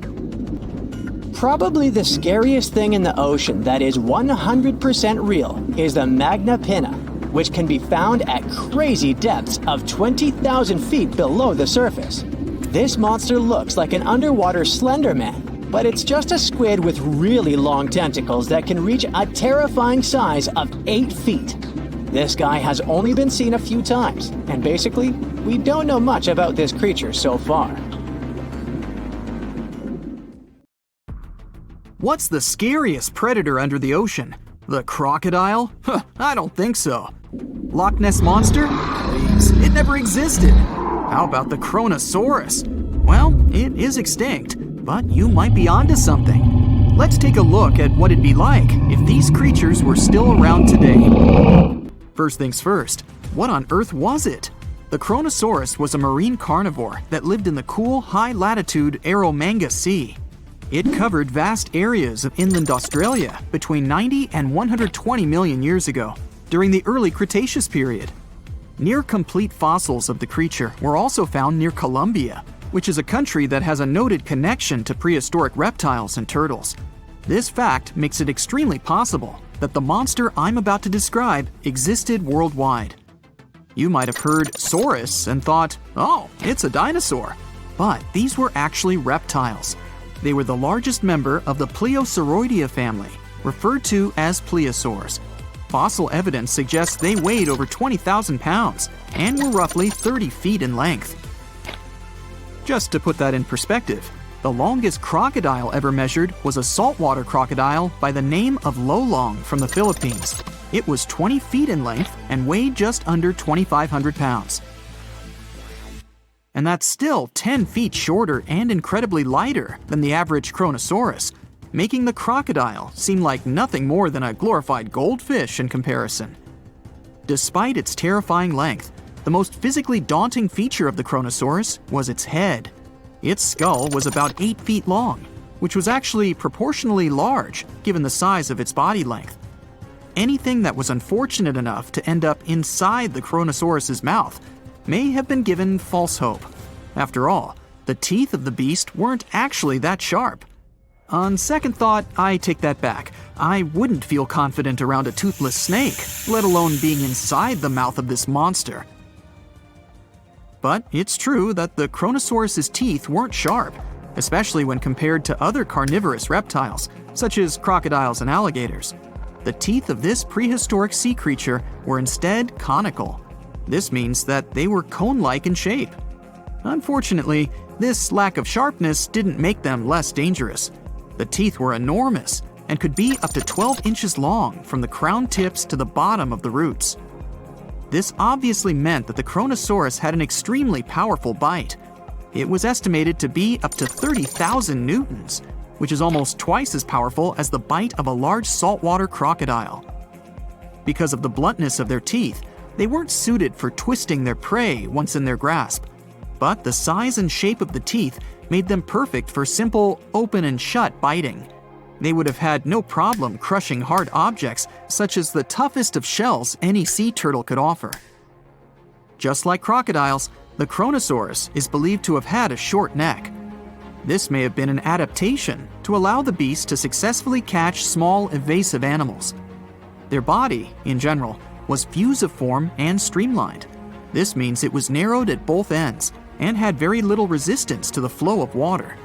Probably the scariest thing in the ocean that is 100% real is the Magna Pinna, which can be found at crazy depths of 20,000 feet below the surface. This monster looks like an underwater Slender Man, but it's just a squid with really long tentacles that can reach a terrifying size of 8 feet. This guy has only been seen a few times, and basically, we don't know much about this creature so far. What's the scariest predator under the ocean? The crocodile? Huh, I don't think so. Loch Ness Monster? Please, it never existed. How about the Kronosaurus? Well, it is extinct, but you might be onto something. Let's take a look at what it'd be like if these creatures were still around today. First things first, what on earth was it? The Kronosaurus was a marine carnivore that lived in the cool, high-latitude Eromanga Sea. It covered vast areas of inland Australia between 90 and 120 million years ago, during the early Cretaceous period. Near-complete fossils of the creature were also found near Colombia, which is a country that has a noted connection to prehistoric reptiles and turtles. This fact makes it extremely possible that the monster I'm about to describe existed worldwide. You might have heard saurus and thought, oh, it's a dinosaur. But these were actually reptiles. They were the largest member of the Pleosauroidea family, referred to as plesiosaurs. Fossil evidence suggests they weighed over 20,000 pounds and were roughly 30 feet in length. Just to put that in perspective, the longest crocodile ever measured was a saltwater crocodile by the name of Lolong from the Philippines. It was 20 feet in length and weighed just under 2,500 pounds. And that's still 10 feet shorter and incredibly lighter than the average Kronosaurus, making the crocodile seem like nothing more than a glorified goldfish in comparison. Despite its terrifying length, the most physically daunting feature of the Kronosaurus was its head. Its skull was about 8 feet long, which was actually proportionally large given the size of its body length. anything that was unfortunate enough to end up inside the Kronosaurus's mouth may have been given false hope. After all, the teeth of the beast weren't actually that sharp. On second thought, I take that back. I wouldn't feel confident around a toothless snake, let alone being inside the mouth of this monster. But it's true that the Kronosaurus's teeth weren't sharp, especially when compared to other carnivorous reptiles, such as crocodiles and alligators. The teeth of this prehistoric sea creature were instead conical. This means that they were cone-like in shape. Unfortunately, this lack of sharpness didn't make them less dangerous. The teeth were enormous and could be up to 12 inches long from the crown tips to the bottom of the roots. This obviously meant that the Kronosaurus had an extremely powerful bite. It was estimated to be up to 30,000 newtons, which is almost twice as powerful as the bite of a large saltwater crocodile. Because of the bluntness of their teeth, they weren't suited for twisting their prey once in their grasp. But the size and shape of the teeth made them perfect for simple open and shut biting. They would have had no problem crushing hard objects, such as the toughest of shells any sea turtle could offer. Just like crocodiles, the Kronosaurus is believed to have had a short neck. This may have been an adaptation to allow the beast to successfully catch small, evasive animals. Their body, in general, was fusiform and streamlined. This means it was narrowed at both ends and had very little resistance to the flow of water.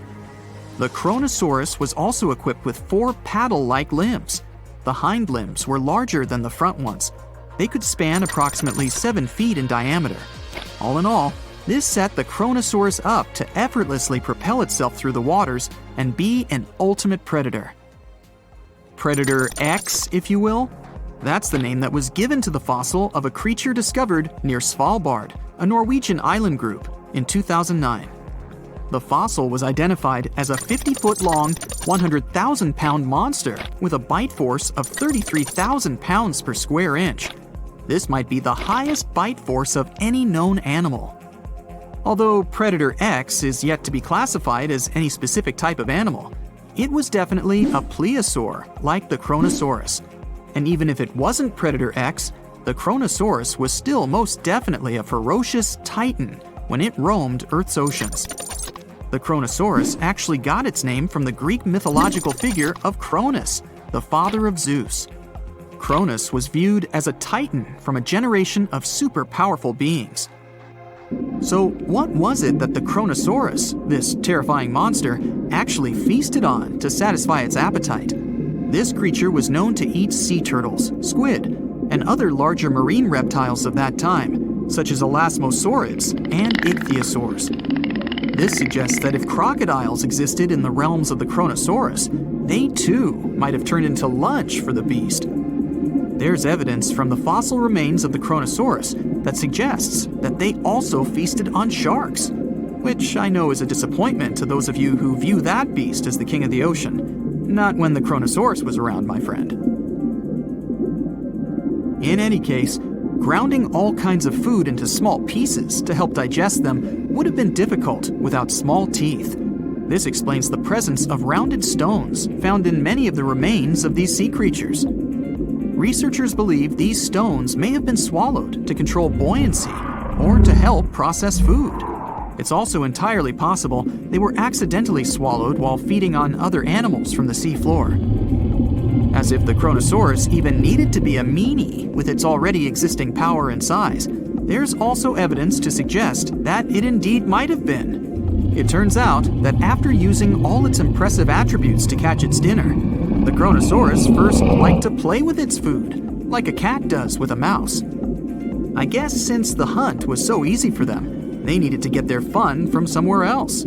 The Kronosaurus was also equipped with 4 paddle-like limbs. The hind limbs were larger than the front ones. They could span approximately 7 feet in diameter. All in all, this set the Kronosaurus up to effortlessly propel itself through the waters and be an ultimate predator. Predator X, if you will? That's the name that was given to the fossil of a creature discovered near Svalbard, a Norwegian island group, in 2009. The fossil was identified as a 50-foot-long, 100,000-pound monster with a bite force of 33,000 pounds per square inch. This might be the highest bite force of any known animal. Although Predator X is yet to be classified as any specific type of animal, it was definitely a plesiosaur like the Kronosaurus. And even if it wasn't Predator X, the Kronosaurus was still most definitely a ferocious titan when it roamed Earth's oceans. The Kronosaurus actually got its name from the Greek mythological figure of Cronus, the father of Zeus. Cronus was viewed as a titan from a generation of super powerful beings. So what was it that the Kronosaurus, this terrifying monster, actually feasted on to satisfy its appetite? This creature was known to eat sea turtles, squid, and other larger marine reptiles of that time, such as elasmosaurids and ichthyosaurs. This suggests that if crocodiles existed in the realms of the Kronosaurus, they too might have turned into lunch for the beast. There's evidence from the fossil remains of the Kronosaurus that suggests that they also feasted on sharks, which I know is a disappointment to those of you who view that beast as the king of the ocean. Not when the Kronosaurus was around, my friend. In any case, grounding all kinds of food into small pieces to help digest them would have been difficult without small teeth. This explains the presence of rounded stones found in many of the remains of these sea creatures. Researchers believe these stones may have been swallowed to control buoyancy or to help process food. It's also entirely possible they were accidentally swallowed while feeding on other animals from the seafloor. As if the Kronosaurus even needed to be a meanie with its already existing power and size, there's also evidence to suggest that it indeed might have been. It turns out that after using all its impressive attributes to catch its dinner, the Kronosaurus first liked to play with its food, like a cat does with a mouse. I guess since the hunt was so easy for them, they needed to get their fun from somewhere else.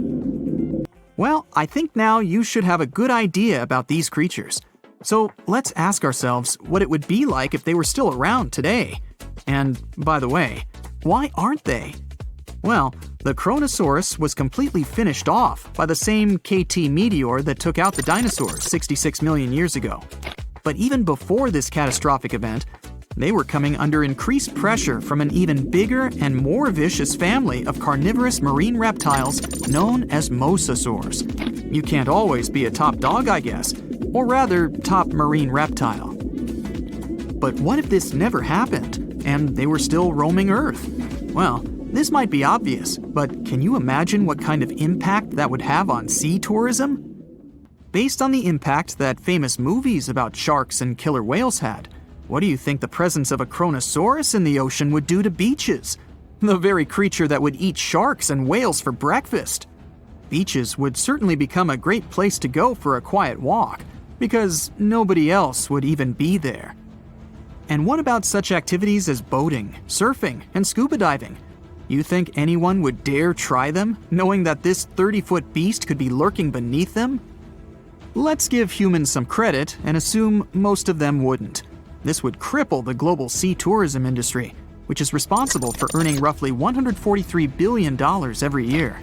Well, I think now you should have a good idea about these creatures. So let's ask ourselves what it would be like if they were still around today. And by the way, why aren't they? Well, the Kronosaurus was completely finished off by the same KT meteor that took out the dinosaurs 66 million years ago. But even before this catastrophic event, they were coming under increased pressure from an even bigger and more vicious family of carnivorous marine reptiles known as mosasaurs. You can't always be a top dog, I guess, or rather, top marine reptile. but what if this never happened, and they were still roaming Earth? Well, this might be obvious, but can you imagine what kind of impact that would have on sea tourism? Based on the impact that famous movies about sharks and killer whales had, what do you think the presence of a Kronosaurus in the ocean would do to beaches? The very creature that would eat sharks and whales for breakfast. Beaches would certainly become a great place to go for a quiet walk, because nobody else would even be there. And what about such activities as boating, surfing, and scuba diving? You think anyone would dare try them, knowing that this 30-foot beast could be lurking beneath them? Let's give humans some credit and assume most of them wouldn't. This would cripple the global sea tourism industry, which is responsible for earning roughly $143 billion every year.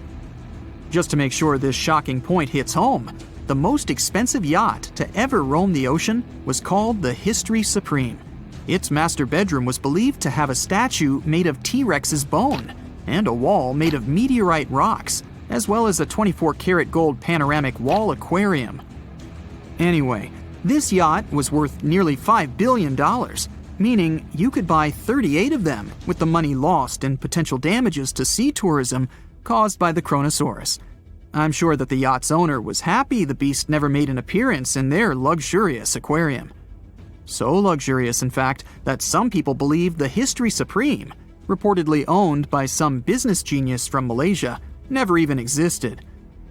Just to make sure this shocking point hits home, the most expensive yacht to ever roam the ocean was called the History Supreme. Its master bedroom was believed to have a statue made of T-Rex's bone and a wall made of meteorite rocks, as well as a 24-karat gold panoramic wall aquarium. Anyway, this yacht was worth nearly $5 billion, meaning you could buy 38 of them with the money lost in potential damages to sea tourism caused by the Kronosaurus. I'm sure that the yacht's owner was happy the beast never made an appearance in their luxurious aquarium. So luxurious, in fact, that some people believe the History Supreme, reportedly owned by some business genius from Malaysia, never even existed.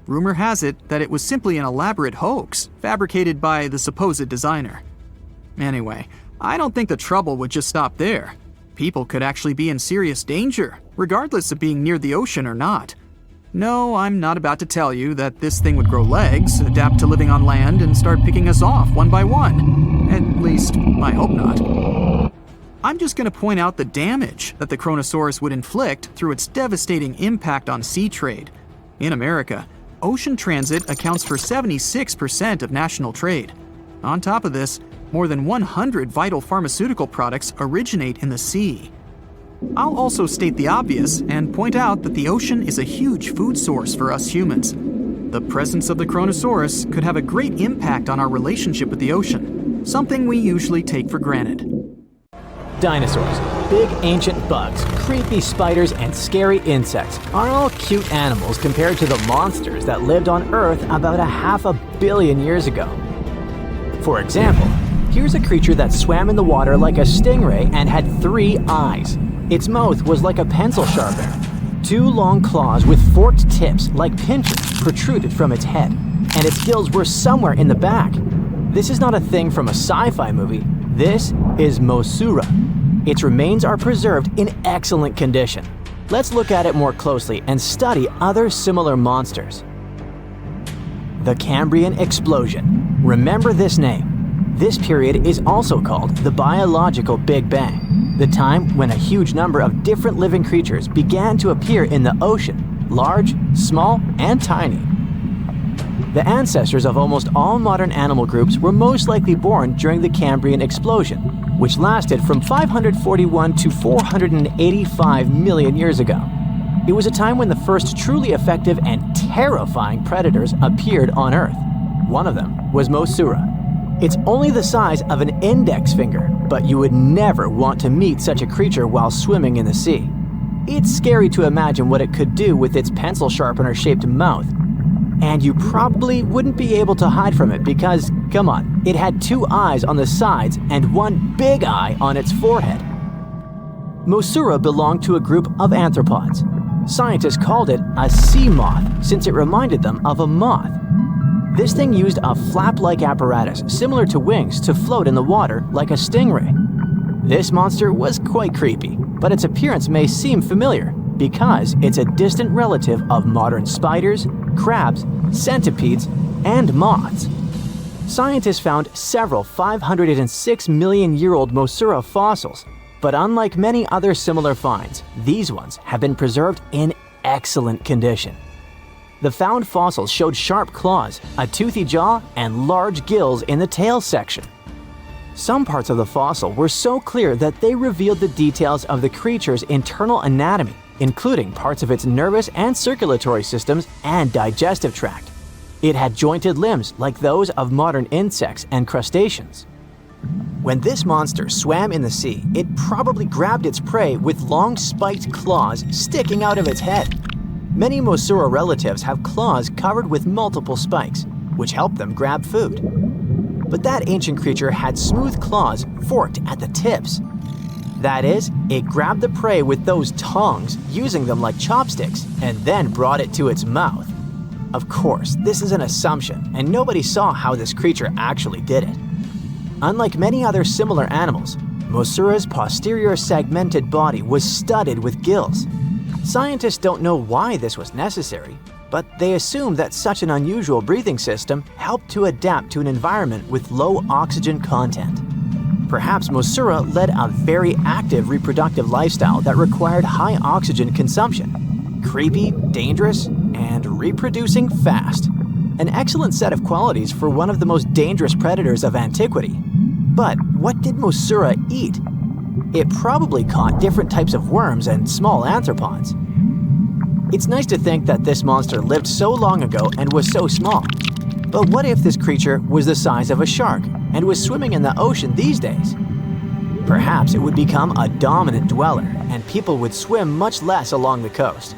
Rumor has it that it was simply an elaborate hoax fabricated by the supposed designer. Anyway, I don't think the trouble would just stop there. People could actually be in serious danger, regardless of being near the ocean or not. No, I'm not about to tell you that this thing would grow legs, adapt to living on land, and start picking us off one by one. At least, I hope not. I'm just going to point out the damage that the Kronosaurus would inflict through its devastating impact on sea trade. In America, ocean transit accounts for 76% of national trade. On top of this, more than 100 vital pharmaceutical products originate in the sea. I'll also state the obvious and point out that the ocean is a huge food source for us humans. The presence of the Kronosaurus could have a great impact on our relationship with the ocean, something we usually take for granted. Dinosaurs, big ancient bugs, creepy spiders, and scary insects are all cute animals compared to the monsters that lived on Earth about 500 million years ago. For example, here's a creature that swam in the water like a stingray and had 3 eyes. Its mouth was like a pencil sharpener. 2 long claws with forked tips like pincers protruded from its head, and its gills were somewhere in the back. This is not a thing from a sci-fi movie. This is Mosaura. Its remains are preserved in excellent condition. Let's look at it more closely and study other similar monsters. The Cambrian Explosion. Remember this name. This period is also called the Biological Big Bang, the time when a huge number of different living creatures began to appear in the ocean, large, small, and tiny. The ancestors of almost all modern animal groups were most likely born during the Cambrian Explosion, which lasted from 541 to 485 million years ago. It was a time when the first truly effective and terrifying predators appeared on Earth. One of them was Mosaura. It's only the size of an index finger, but you would never want to meet such a creature while swimming in the sea. It's scary to imagine what it could do with its pencil sharpener-shaped mouth. And you probably wouldn't be able to hide from it because, come on, it had 2 eyes on the sides and 1 big eye on its forehead. Mosaura belonged to a group of arthropods. Scientists called it a sea moth since it reminded them of a moth. This thing used a flap-like apparatus similar to wings to float in the water like a stingray. This monster was quite creepy, but its appearance may seem familiar because it's a distant relative of modern spiders, crabs, centipedes, and moths. Scientists found several 506 million-year-old Mosaura fossils, but unlike many other similar finds, these ones have been preserved in excellent condition. The found fossils showed sharp claws, a toothy jaw, and large gills in the tail section. Some parts of the fossil were so clear that they revealed the details of the creature's internal anatomy, including parts of its nervous and circulatory systems and digestive tract. It had jointed limbs like those of modern insects and crustaceans. When this monster swam in the sea, it probably grabbed its prey with long spiked claws sticking out of its head. Many Mosura relatives have claws covered with multiple spikes, which help them grab food. But that ancient creature had smooth claws forked at the tips. That is, it grabbed the prey with those tongs, using them like chopsticks, and then brought it to its mouth. Of course, this is an assumption, and nobody saw how this creature actually did it. Unlike many other similar animals, Mosura's posterior segmented body was studded with gills. Scientists don't know why this was necessary, but they assume that such an unusual breathing system helped to adapt to an environment with low oxygen content. Perhaps Mosura led a very active reproductive lifestyle that required high oxygen consumption. Creepy, dangerous, and reproducing fast. An excellent set of qualities for one of the most dangerous predators of antiquity. But what did Mosura eat? It probably caught different types of worms and small arthropods. It's nice to think that this monster lived so long ago and was so small. But what if this creature was the size of a shark and was swimming in the ocean these days? Perhaps it would become a dominant dweller and people would swim much less along the coast.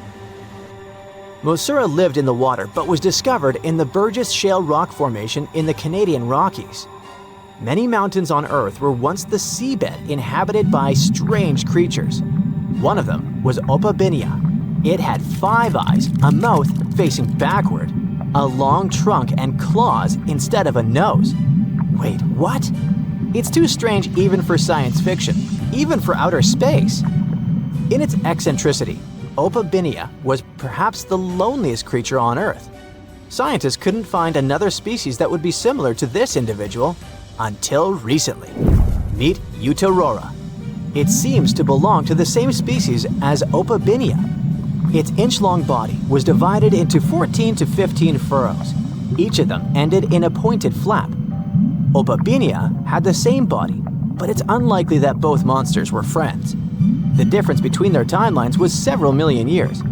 Mosura lived in the water but was discovered in the Burgess Shale Rock Formation in the Canadian Rockies. Many mountains on Earth were once the seabed inhabited by strange creatures. One of them was Opabinia. It had 5 eyes, a mouth facing backward, a long trunk and claws instead of a nose. Wait, what? It's too strange even for science fiction, even for outer space. In its eccentricity, Opabinia was perhaps the loneliest creature on Earth. Scientists couldn't find another species that would be similar to this individual until recently. Meet Utaurora. It seems to belong to the same species as Opabinia. Its inch-long body was divided into 14 to 15 furrows. Each of them ended in a pointed flap. Opabinia had the same body, but it's unlikely that both monsters were friends. The difference between their timelines was several million years.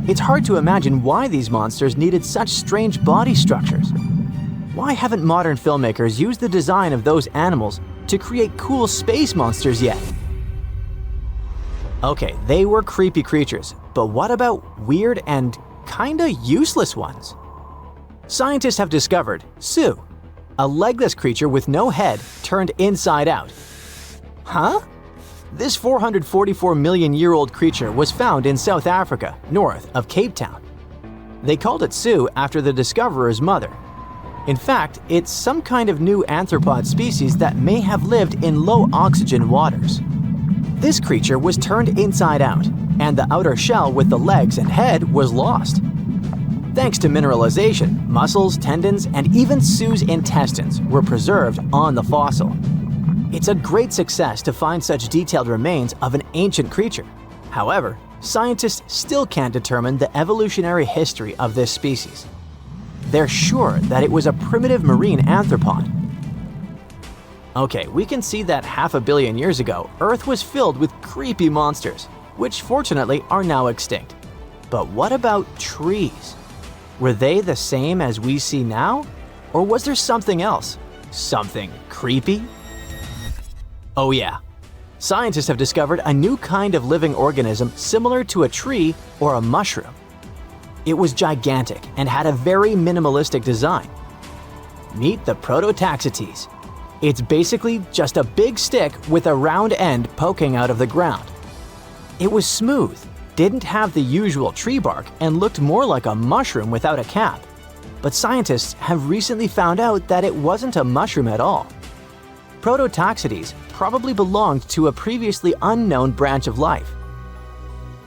It's hard to imagine why these monsters needed such strange body structures. Why haven't modern filmmakers used the design of those animals to create cool space monsters yet? Okay, they were creepy creatures, but what about weird and kinda useless ones? Scientists have discovered Su, a legless creature with no head turned inside out. Huh? This 444 million year old creature was found in South Africa, north of Cape Town. They called it Su after the discoverer's mother. In fact, it's some kind of new arthropod species that may have lived in low oxygen waters. This creature was turned inside out, and the outer shell with the legs and head was lost. Thanks to mineralization, muscles, tendons, and even Su's intestines were preserved on the fossil. It's a great success to find such detailed remains of an ancient creature. However, scientists still can't determine the evolutionary history of this species. They're sure that it was a primitive marine arthropod. Okay, we can see that 500 million years ago, Earth was filled with creepy monsters, which fortunately are now extinct. But what about trees? Were they the same as we see now? Or was there something else? Something creepy? Oh yeah. Scientists have discovered a new kind of living organism similar to a tree or a mushroom. It was gigantic and had a very minimalistic design. Meet the Prototaxites. It's basically just a big stick with a round end poking out of the ground. It was smooth, didn't have the usual tree bark, and looked more like a mushroom without a cap. But scientists have recently found out that it wasn't a mushroom at all. Prototaxites probably belonged to a previously unknown branch of life.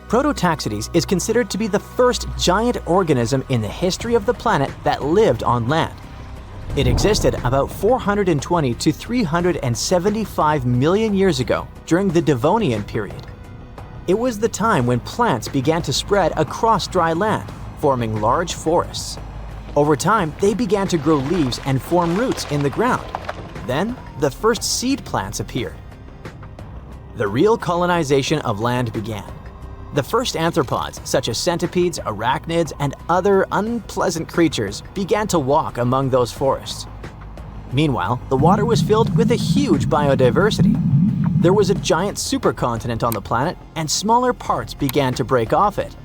Prototaxites is considered to be the first giant organism in the history of the planet that lived on land. It existed about 420 to 375 million years ago during the Devonian period. It was the time when plants began to spread across dry land, forming large forests. Over time, they began to grow leaves and form roots in the ground. Then, the first seed plants appeared. The real colonization of land began. The first arthropods, such as centipedes, arachnids, and other unpleasant creatures, began to walk among those forests. Meanwhile, the water was filled with a huge biodiversity. There was a giant supercontinent on the planet, and smaller parts began to break off it.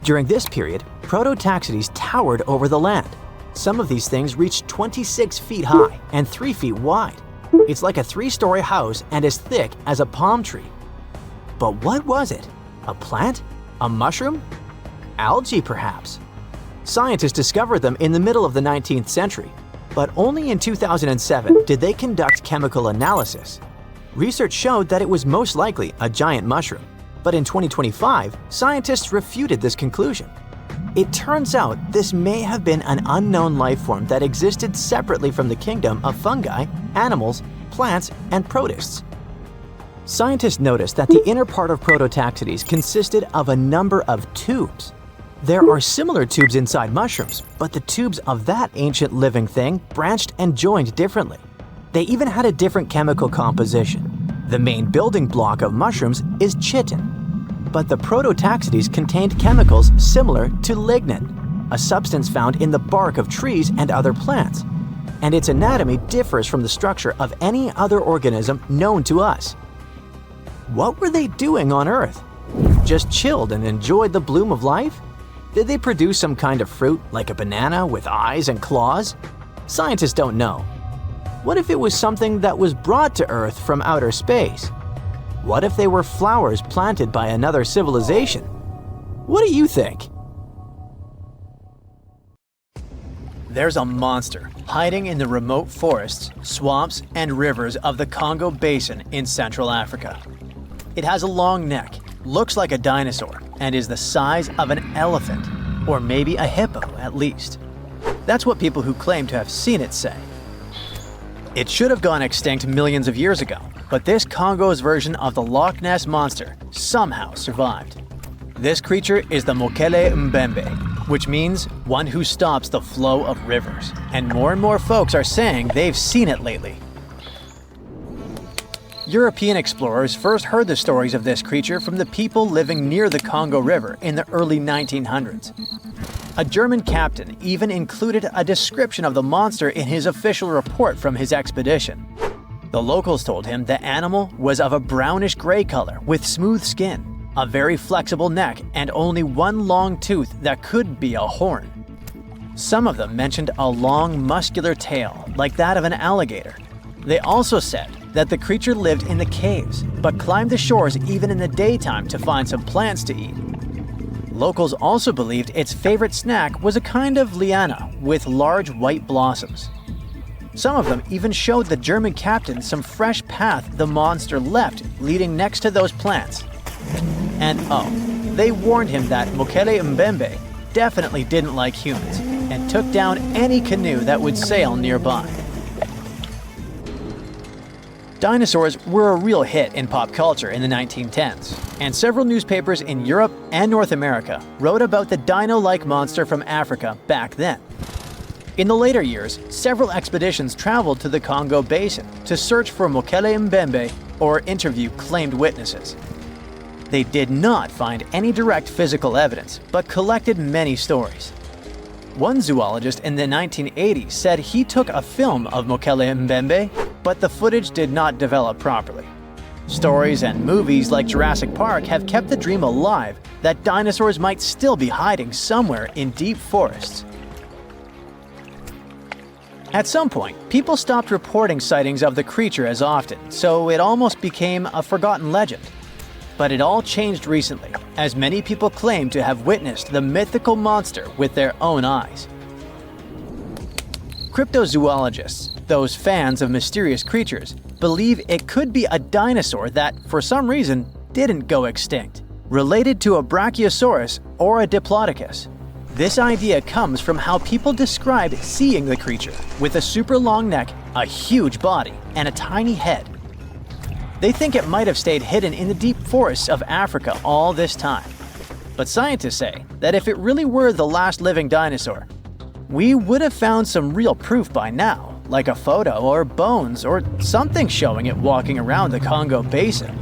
During this period, prototaxides towered over the land. Some of these things reached 26 feet high and 3 feet wide. It's like a 3-story house and as thick as a palm tree. But what was it? A plant? A mushroom? Algae, perhaps? Scientists discovered them in the middle of the 19th century, but only in 2007 did they conduct chemical analysis. Research showed that it was most likely a giant mushroom, but in 2025, scientists refuted this conclusion. It turns out this may have been an unknown life form that existed separately from the kingdom of fungi, animals, plants, and protists. Scientists noticed that the inner part of prototaxides consisted of a number of tubes. There are similar tubes inside mushrooms, but the tubes of that ancient living thing branched and joined differently. They even had a different chemical composition. The main building block of mushrooms is chitin, but the prototaxides contained chemicals similar to lignin, a substance found in the bark of trees and other plants, and its anatomy differs from the structure of any other organism known to us. What were they doing on Earth? Just chilled and enjoyed the bloom of life? Did they produce some kind of fruit, like a banana with eyes and claws? Scientists don't know. What if it was something that was brought to Earth from outer space? What if they were flowers planted by another civilization? What do you think? There's a monster hiding in the remote forests, swamps, and rivers of the Congo Basin in Central Africa. It has a long neck, looks like a dinosaur, and is the size of an elephant, or maybe a hippo at least. That's what people who claim to have seen it say. It should have gone extinct millions of years ago, but this Congo's version of the Loch Ness Monster somehow survived. This creature is the Mokele Mbembe, which means one who stops the flow of rivers, and more folks are saying they've seen it lately. European explorers first heard the stories of this creature from the people living near the Congo River in the early 1900s. A German captain even included a description of the monster in his official report from his expedition. The locals told him the animal was of a brownish-gray color with smooth skin, a very flexible neck, and only one long tooth that could be a horn. Some of them mentioned a long, muscular tail, like that of an alligator. They also said that the creature lived in the caves, but climbed the shores even in the daytime to find some plants to eat. Locals also believed its favorite snack was a kind of liana with large white blossoms. Some of them even showed the German captain some fresh path the monster left leading next to those plants. And they warned him that Mokele Mbembe definitely didn't like humans and took down any canoe that would sail nearby. Dinosaurs were a real hit in pop culture in the 1910s, and several newspapers in Europe and North America wrote about the dino-like monster from Africa back then. In the later years, several expeditions traveled to the Congo Basin to search for Mokele Mbembe or interview claimed witnesses. They did not find any direct physical evidence, but collected many stories. One zoologist in the 1980s said he took a film of Mokele Mbembe, but the footage did not develop properly. Stories and movies like Jurassic Park have kept the dream alive that dinosaurs might still be hiding somewhere in deep forests. At some point, people stopped reporting sightings of the creature as often, so it almost became a forgotten legend. But it all changed recently, as many people claim to have witnessed the mythical monster with their own eyes. Cryptozoologists, those fans of mysterious creatures, believe it could be a dinosaur that, for some reason, didn't go extinct, related to a Brachiosaurus or a Diplodocus. This idea comes from how people describe seeing the creature, with a super long neck, a huge body, and a tiny head. They think it might have stayed hidden in the deep forests of Africa all this time. But scientists say that if it really were the last living dinosaur, we would have found some real proof by now, like a photo or bones or something showing it walking around the Congo Basin.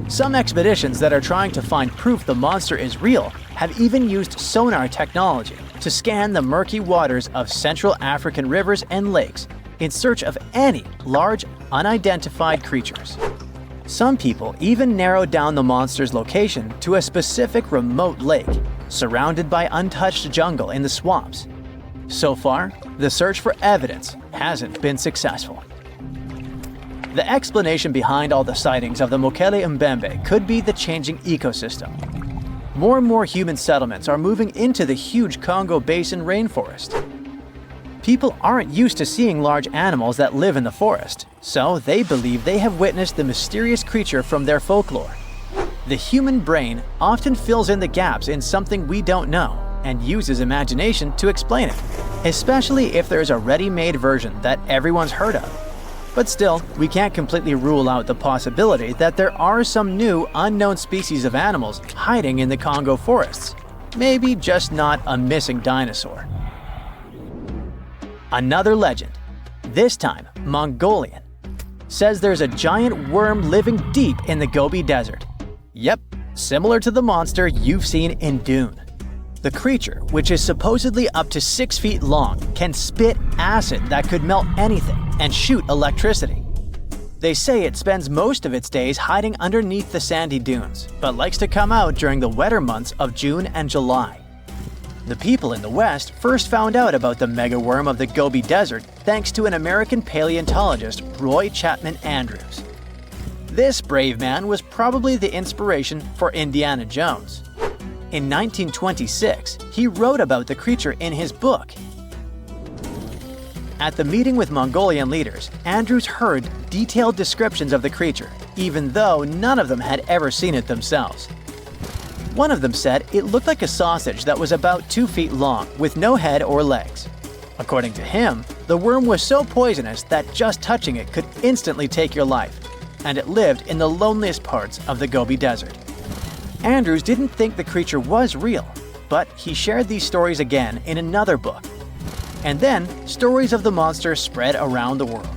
Some expeditions that are trying to find proof the monster is real have even used sonar technology to scan the murky waters of Central African rivers and lakes in search of any large, unidentified creatures. Some people even narrowed down the monster's location to a specific remote lake, surrounded by untouched jungle in the swamps. So far, the search for evidence hasn't been successful. The explanation behind all the sightings of the Mokele Mbembe could be the changing ecosystem. More and more human settlements are moving into the huge Congo Basin rainforest. People aren't used to seeing large animals that live in the forest, so they believe they have witnessed the mysterious creature from their folklore. The human brain often fills in the gaps in something we don't know and uses imagination to explain it, especially if there's a ready-made version that everyone's heard of. But still, we can't completely rule out the possibility that there are some new, unknown species of animals hiding in the Congo forests. Maybe just not a missing dinosaur. Another legend, this time Mongolian, says there's a giant worm living deep in the Gobi Desert. Yep, similar to the monster you've seen in Dune. The creature, which is supposedly up to 6 feet long, can spit acid that could melt anything and shoot electricity. They say it spends most of its days hiding underneath the sandy dunes, but likes to come out during the wetter months of June and July. The people in the West first found out about the megaworm of the Gobi Desert thanks to an American paleontologist, Roy Chapman Andrews. This brave man was probably the inspiration for Indiana Jones. In 1926, he wrote about the creature in his book. At the meeting with Mongolian leaders, Andrews heard detailed descriptions of the creature, even though none of them had ever seen it themselves. One of them said it looked like a sausage that was about 2 feet long, with no head or legs. According to him, the worm was so poisonous that just touching it could instantly take your life, and it lived in the loneliest parts of the Gobi Desert. Andrews didn't think the creature was real, but he shared these stories again in another book. And then, stories of the monster spread around the world.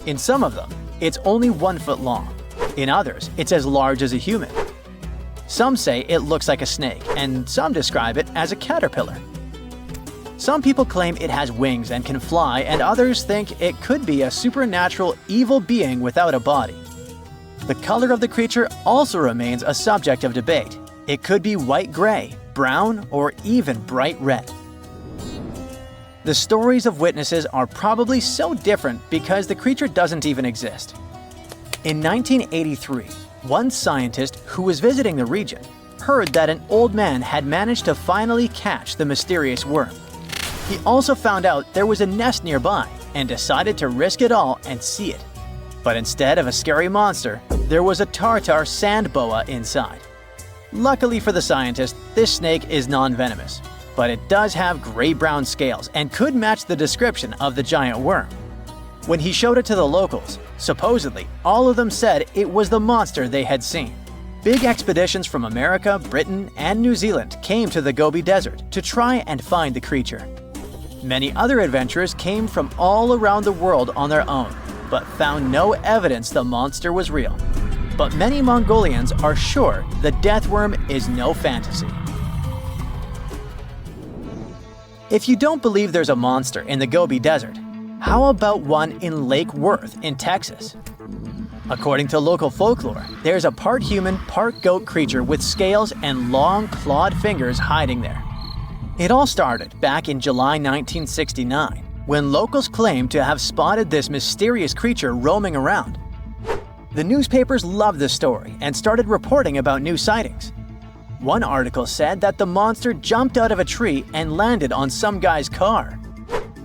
In some of them, it's only 1 foot long. In others, it's as large as a human. Some say it looks like a snake, and some describe it as a caterpillar. Some people claim it has wings and can fly, and others think it could be a supernatural evil being without a body. The color of the creature also remains a subject of debate. It could be white-gray, brown, or even bright red. The stories of witnesses are probably so different because the creature doesn't even exist. In 1983, one scientist who was visiting the region heard that an old man had managed to finally catch the mysterious worm. He also found out there was a nest nearby and decided to risk it all and see it. But instead of a scary monster, there was a tartar sand boa inside. Luckily for the scientist, this snake is non-venomous, but it does have gray-brown scales and could match the description of the giant worm. When he showed it to the locals, supposedly all of them said it was the monster they had seen. Big expeditions from America, Britain, and New Zealand came to the Gobi Desert to try and find the creature. Many other adventurers came from all around the world on their own, but found no evidence the monster was real. But many Mongolians are sure the death worm is no fantasy. If you don't believe there's a monster in the Gobi Desert, how about one in Lake Worth in Texas? According to local folklore, there's a part human, part goat creature with scales and long clawed fingers hiding there. It all started back in July 1969, when locals claimed to have spotted this mysterious creature roaming around. The newspapers loved the story and started reporting about new sightings. One article said that the monster jumped out of a tree and landed on some guy's car.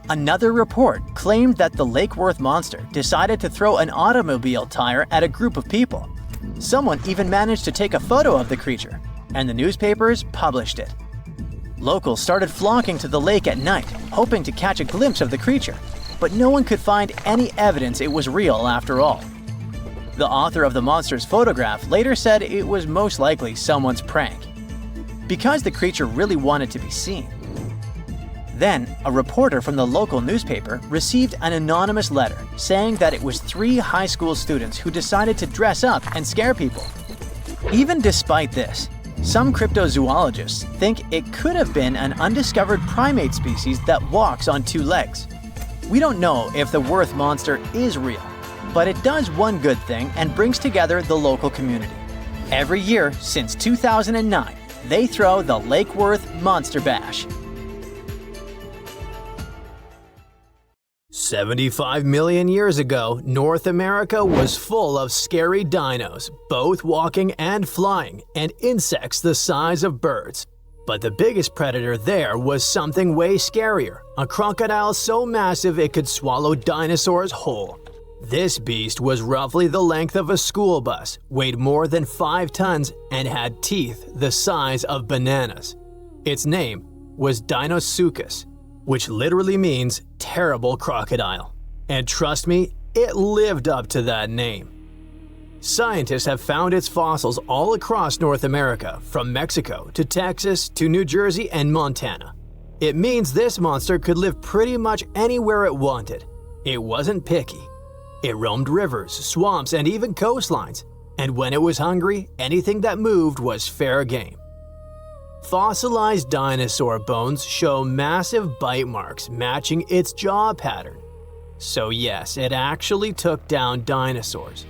Another report claimed that the Lake Worth monster decided to throw an automobile tire at a group of people. Someone even managed to take a photo of the creature, and the newspapers published it. Locals started flocking to the lake at night, hoping to catch a glimpse of the creature, but no one could find any evidence it was real after all. The author of the monster's photograph later said it was most likely someone's prank, because the creature really wanted to be seen. Then, a reporter from the local newspaper received an anonymous letter saying that it was 3 high school students who decided to dress up and scare people. Even despite this, some cryptozoologists think it could have been an undiscovered primate species that walks on 2 legs. We don't know if the Worth monster is real, but it does one good thing and brings together the local community. Every year since 2009, they throw the Lake Worth Monster Bash. 75 million years ago, North America was full of scary dinos, both walking and flying, and insects the size of birds. But the biggest predator there was something way scarier, a crocodile so massive it could swallow dinosaurs whole. This beast was roughly the length of a school bus, weighed more than 5 tons, and had teeth the size of bananas. Its name was Deinosuchus, which literally means terrible crocodile. And trust me, it lived up to that name. Scientists have found its fossils all across North America, from Mexico to Texas to New Jersey and Montana. It means this monster could live pretty much anywhere it wanted. It wasn't picky. It roamed rivers, swamps, and even coastlines. And when it was hungry, anything that moved was fair game. Fossilized dinosaur bones show massive bite marks matching its jaw pattern. So yes, it actually took down dinosaurs.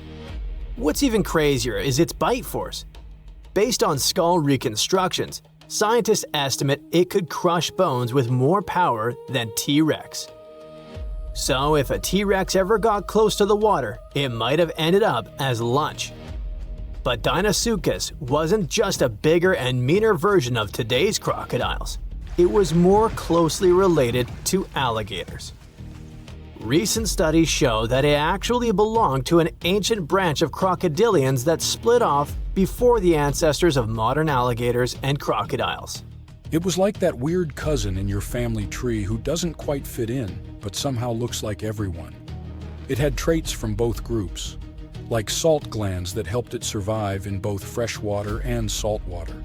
What's even crazier is its bite force. Based on skull reconstructions, scientists estimate it could crush bones with more power than T-Rex. So if a T-Rex ever got close to the water, it might have ended up as lunch. But Deinosuchus wasn't just a bigger and meaner version of today's crocodiles. It was more closely related to alligators. Recent studies show that it actually belonged to an ancient branch of crocodilians that split off before the ancestors of modern alligators and crocodiles. It was like that weird cousin in your family tree who doesn't quite fit in, but somehow looks like everyone. It had traits from both groups, like salt glands that helped it survive in both freshwater and saltwater.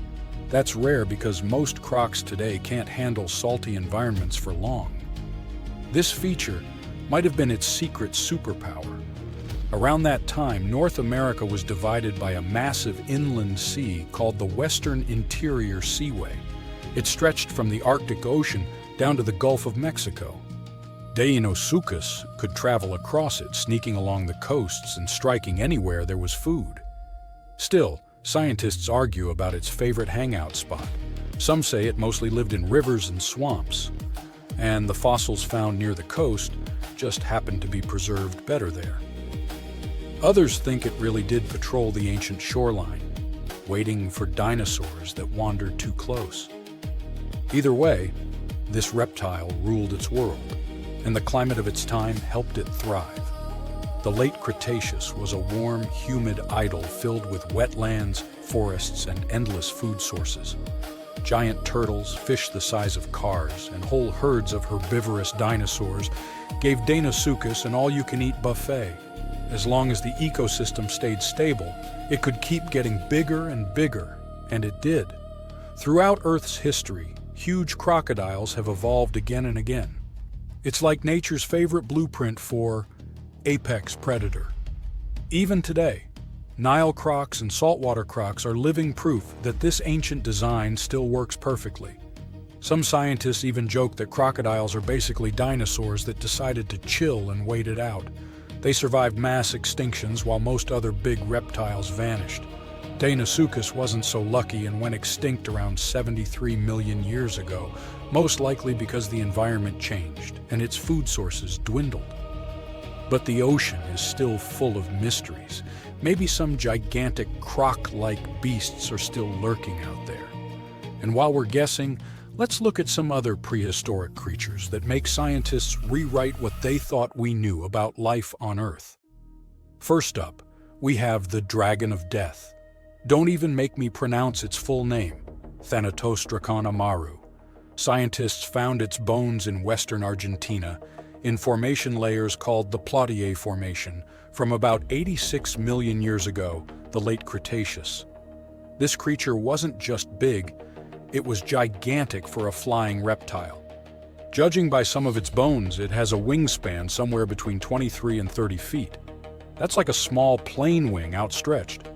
That's rare because most crocs today can't handle salty environments for long. This feature might have been its secret superpower. Around that time, North America was divided by a massive inland sea called the Western Interior Seaway. It stretched from the Arctic Ocean down to the Gulf of Mexico. Deinosuchus could travel across it, sneaking along the coasts and striking anywhere there was food. Still, scientists argue about its favorite hangout spot. Some say it mostly lived in rivers and swamps, and the fossils found near the coast just happened to be preserved better there. Others think it really did patrol the ancient shoreline, waiting for dinosaurs that wandered too close. Either way, this reptile ruled its world, and the climate of its time helped it thrive. The late Cretaceous was a warm, humid idyll filled with wetlands, forests, and endless food sources. Giant turtles, fish the size of cars, and whole herds of herbivorous dinosaurs gave Deinosuchus an all-you-can-eat buffet. As long as the ecosystem stayed stable, it could keep getting bigger and bigger, and it did. Throughout Earth's history, huge crocodiles have evolved again and again. It's like nature's favorite blueprint for apex predator. Even today, Nile crocs and saltwater crocs are living proof that this ancient design still works perfectly. Some scientists even joke that crocodiles are basically dinosaurs that decided to chill and wait it out. They survived mass extinctions while most other big reptiles vanished. Deinosuchus wasn't so lucky and went extinct around 73 million years ago, most likely because the environment changed and its food sources dwindled. But the ocean is still full of mysteries. Maybe some gigantic croc-like beasts are still lurking out there. And while we're guessing, let's look at some other prehistoric creatures that make scientists rewrite what they thought we knew about life on Earth. First up, we have the Dragon of Death. Don't even make me pronounce its full name, Thanatosdracon amaru. Scientists found its bones in western Argentina, in formation layers called the Plotier Formation, from about 86 million years ago, the late Cretaceous. This creature wasn't just big, it was gigantic for a flying reptile. Judging by some of its bones, it has a wingspan somewhere between 23 and 30 feet. That's like a small plane wing outstretched.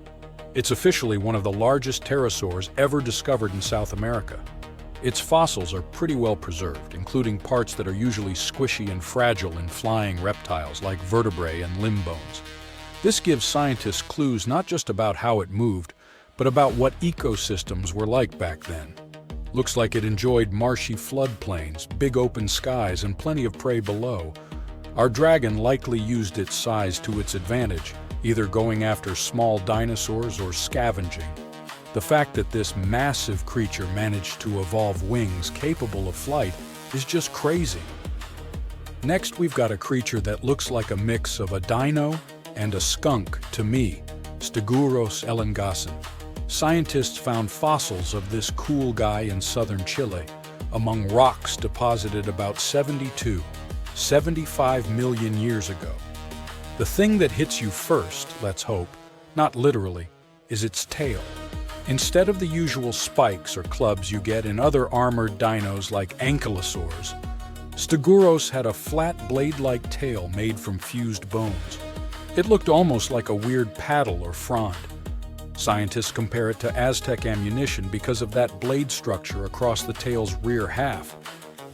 It's officially one of the largest pterosaurs ever discovered in South America. Its fossils are pretty well preserved, including parts that are usually squishy and fragile in flying reptiles like vertebrae and limb bones. This gives scientists clues not just about how it moved, but about what ecosystems were like back then. Looks like it enjoyed marshy floodplains, big open skies, and plenty of prey below. Our dragon likely used its size to its advantage, either going after small dinosaurs or scavenging. The fact that this massive creature managed to evolve wings capable of flight is just crazy. Next, we've got a creature that looks like a mix of a dino and a skunk to me, Stegosaurus elongatus. Scientists found fossils of this cool guy in southern Chile among rocks deposited about 75 million years ago. The thing that hits you first, let's hope, not literally, is its tail. Instead of the usual spikes or clubs you get in other armored dinos like ankylosaurs, Stegosaurus had a flat blade-like tail made from fused bones. It looked almost like a weird paddle or frond. Scientists compare it to Aztec ammunition because of that blade structure across the tail's rear half.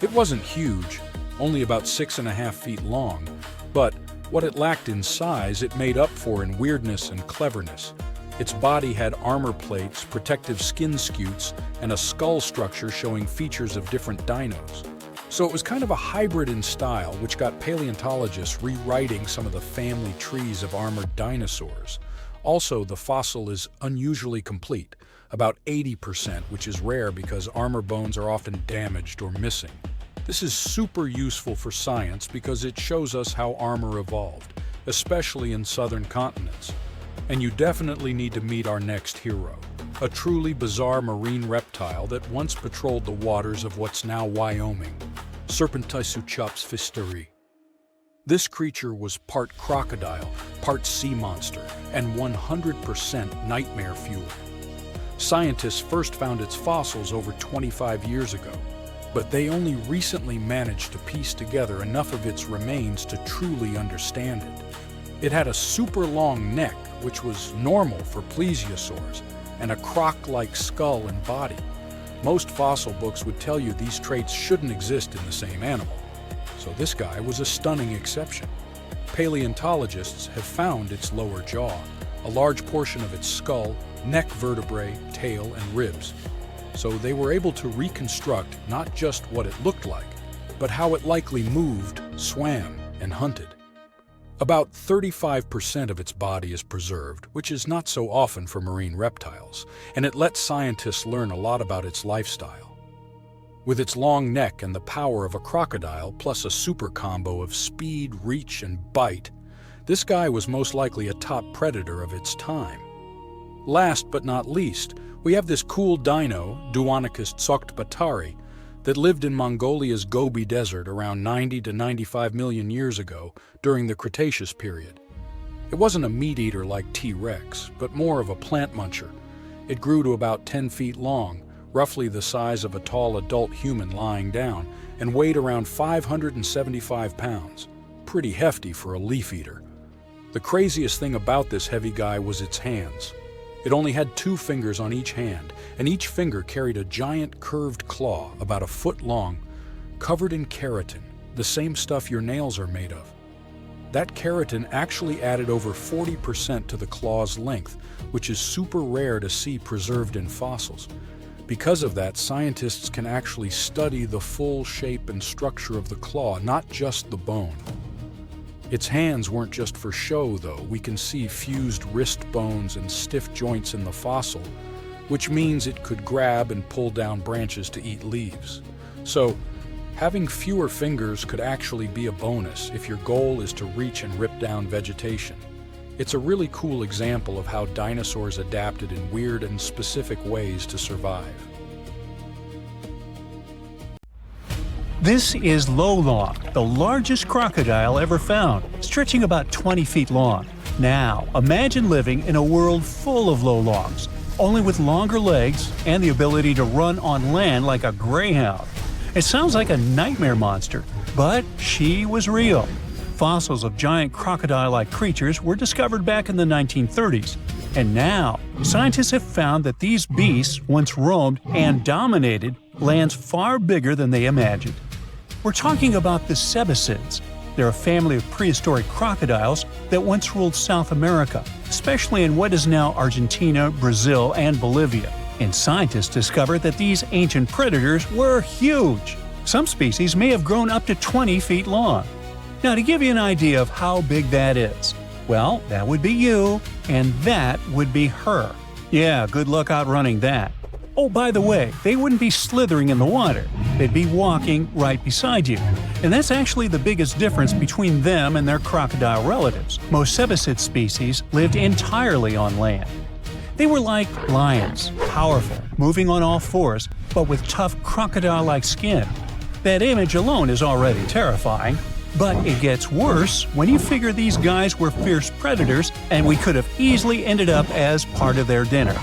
It wasn't huge, only about 6.5 feet long, but what it lacked in size, it made up for in weirdness and cleverness. Its body had armor plates, protective skin scutes, and a skull structure showing features of different dinos. So it was kind of a hybrid in style, which got paleontologists rewriting some of the family trees of armored dinosaurs. Also, the fossil is unusually complete, about 80%, which is rare because armor bones are often damaged or missing. This is super useful for science because it shows us how armor evolved, especially in southern continents. And you definitely need to meet our next hero, a truly bizarre marine reptile that once patrolled the waters of what's now Wyoming, Serpentiosaurus pfisterii. This creature was part crocodile, part sea monster, and 100% nightmare fuel. Scientists first found its fossils over 25 years ago, but they only recently managed to piece together enough of its remains to truly understand it. It had a super long neck, which was normal for plesiosaurs, and a croc-like skull and body. Most fossil books would tell you these traits shouldn't exist in the same animal. So this guy was a stunning exception. Paleontologists have found its lower jaw, a large portion of its skull, neck vertebrae, tail, and ribs. So they were able to reconstruct not just what it looked like, but how it likely moved, swam, and hunted. About 35% of its body is preserved, which is not so often for marine reptiles, and it lets scientists learn a lot about its lifestyle. With its long neck and the power of a crocodile, plus a super combo of speed, reach, and bite, this guy was most likely a top predator of its time. Last but not least, we have this cool dino, Duonicus tsoktbatari, that lived in Mongolia's Gobi Desert around 90 to 95 million years ago during the Cretaceous period. It wasn't a meat-eater like T-Rex, but more of a plant muncher. It grew to about 10 feet long, roughly the size of a tall adult human lying down, and weighed around 575 pounds. Pretty hefty for a leaf-eater. The craziest thing about this heavy guy was its hands. It only had 2 fingers on each hand, and each finger carried a giant curved claw about a foot long, covered in keratin, the same stuff your nails are made of. That keratin actually added over 40% to the claw's length, which is super rare to see preserved in fossils. Because of that, scientists can actually study the full shape and structure of the claw, not just the bone. Its hands weren't just for show, though. We can see fused wrist bones and stiff joints in the fossil, which means it could grab and pull down branches to eat leaves. So, having fewer fingers could actually be a bonus if your goal is to reach and rip down vegetation. It's a really cool example of how dinosaurs adapted in weird and specific ways to survive. This is Lolong, the largest crocodile ever found, stretching about 20 feet long. Now, imagine living in a world full of Lolongs, only with longer legs and the ability to run on land like a greyhound. It sounds like a nightmare monster, but she was real. Fossils of giant crocodile-like creatures were discovered back in the 1930s, and now scientists have found that these beasts once roamed and dominated lands far bigger than they imagined. We're talking about the Cebicids. They're a family of prehistoric crocodiles that once ruled South America, especially in what is now Argentina, Brazil, and Bolivia. And scientists discovered that these ancient predators were huge. Some species may have grown up to 20 feet long. Now, to give you an idea of how big that is, well, that would be you, and that would be her. Yeah, good luck outrunning that. Oh, by the way, they wouldn't be slithering in the water. They'd be walking right beside you. And that's actually the biggest difference between them and their crocodile relatives. Most Cebicid species lived entirely on land. They were like lions, powerful, moving on all fours, but with tough crocodile-like skin. That image alone is already terrifying. But it gets worse when you figure these guys were fierce predators and we could have easily ended up as part of their dinner.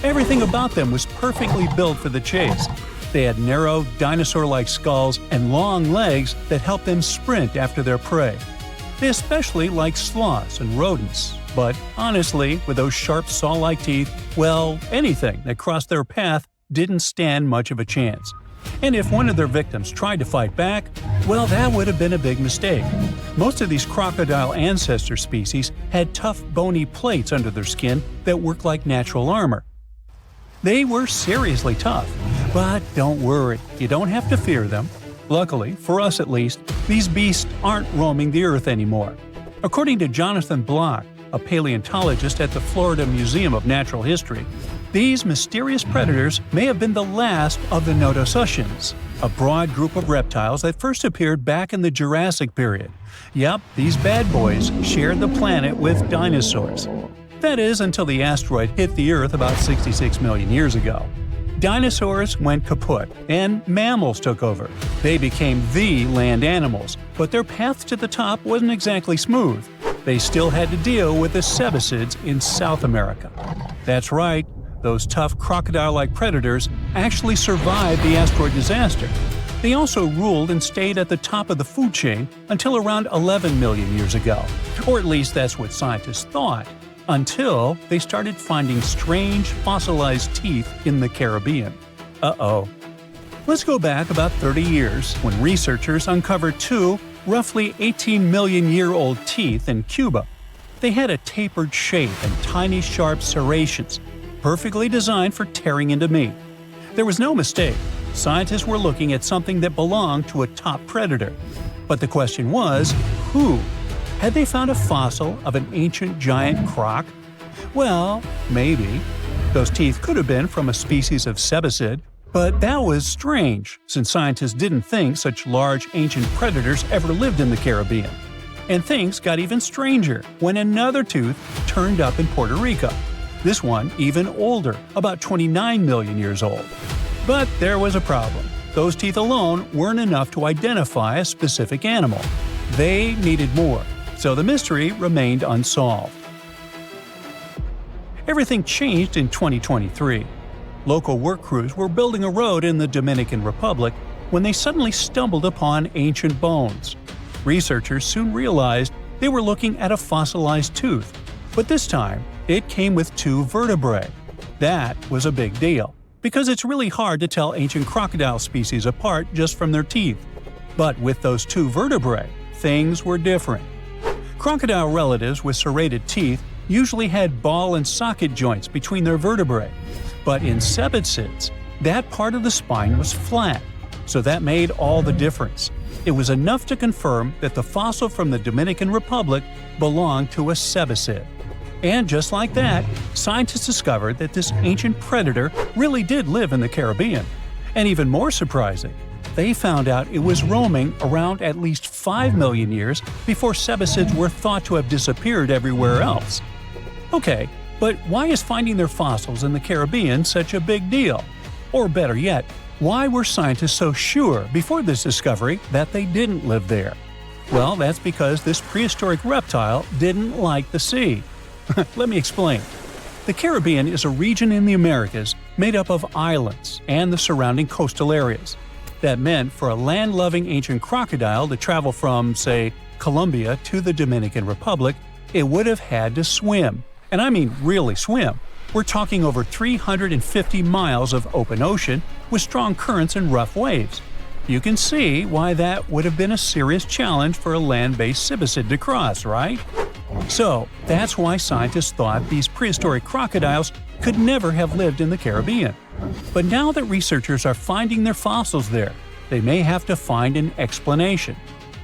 Everything about them was perfectly built for the chase. They had narrow, dinosaur-like skulls and long legs that helped them sprint after their prey. They especially liked sloths and rodents, but honestly, with those sharp saw-like teeth, well, anything that crossed their path didn't stand much of a chance. And if one of their victims tried to fight back, well, that would have been a big mistake. Most of these crocodile ancestor species had tough bony plates under their skin that worked like natural armor. They were seriously tough, but don't worry, you don't have to fear them. Luckily, for us at least, these beasts aren't roaming the earth anymore. According to Jonathan Block, a paleontologist at the Florida Museum of Natural History, these mysterious predators may have been the last of the Nodosuchians, a broad group of reptiles that first appeared back in the Jurassic period. Yep, these bad boys shared the planet with dinosaurs. That is, until the asteroid hit the Earth about 66 million years ago. Dinosaurs went kaput, and mammals took over. They became the land animals, but their path to the top wasn't exactly smooth. They still had to deal with the Cebicids in South America. That's right, those tough crocodile-like predators actually survived the asteroid disaster. They also ruled and stayed at the top of the food chain until around 11 million years ago. Or at least that's what scientists thought. Until they started finding strange fossilized teeth in the Caribbean. Uh-oh. Let's go back about 30 years when researchers uncovered two roughly 18 million year old teeth in Cuba. They had a tapered shape and tiny sharp serrations, perfectly designed for tearing into meat. There was no mistake. Scientists were looking at something that belonged to a top predator. But the question was, who? Had they found a fossil of an ancient giant croc? Well, maybe. Those teeth could have been from a species of Cebicid, but that was strange, since scientists didn't think such large ancient predators ever lived in the Caribbean. And things got even stranger when another tooth turned up in Puerto Rico. This one even older, about 29 million years old. But there was a problem. Those teeth alone weren't enough to identify a specific animal. They needed more. So the mystery remained unsolved. Everything changed in 2023. Local work crews were building a road in the Dominican Republic when they suddenly stumbled upon ancient bones. Researchers soon realized they were looking at a fossilized tooth, but this time it came with two vertebrae. That was a big deal, because it's really hard to tell ancient crocodile species apart just from their teeth. But with those two vertebrae, things were different. Crocodile relatives with serrated teeth usually had ball and socket joints between their vertebrae. But in Cebicids, that part of the spine was flat, so that made all the difference. It was enough to confirm that the fossil from the Dominican Republic belonged to a Cebicid. And just like that, scientists discovered that this ancient predator really did live in the Caribbean. And even more surprising, they found out it was roaming around at least 5 million years before Cebicids were thought to have disappeared everywhere else. Okay, but why is finding their fossils in the Caribbean such a big deal? Or better yet, why were scientists so sure before this discovery that they didn't live there? Well, that's because this prehistoric reptile didn't like the sea. Let me explain. The Caribbean is a region in the Americas made up of islands and the surrounding coastal areas. That meant for a land-loving ancient crocodile to travel from, say, Colombia to the Dominican Republic, it would have had to swim. And I mean really swim. We're talking over 350 miles of open ocean with strong currents and rough waves. You can see why that would have been a serious challenge for a land-based cibicid to cross, right? So, that's why scientists thought these prehistoric crocodiles could never have lived in the Caribbean. But now that researchers are finding their fossils there, they may have to find an explanation.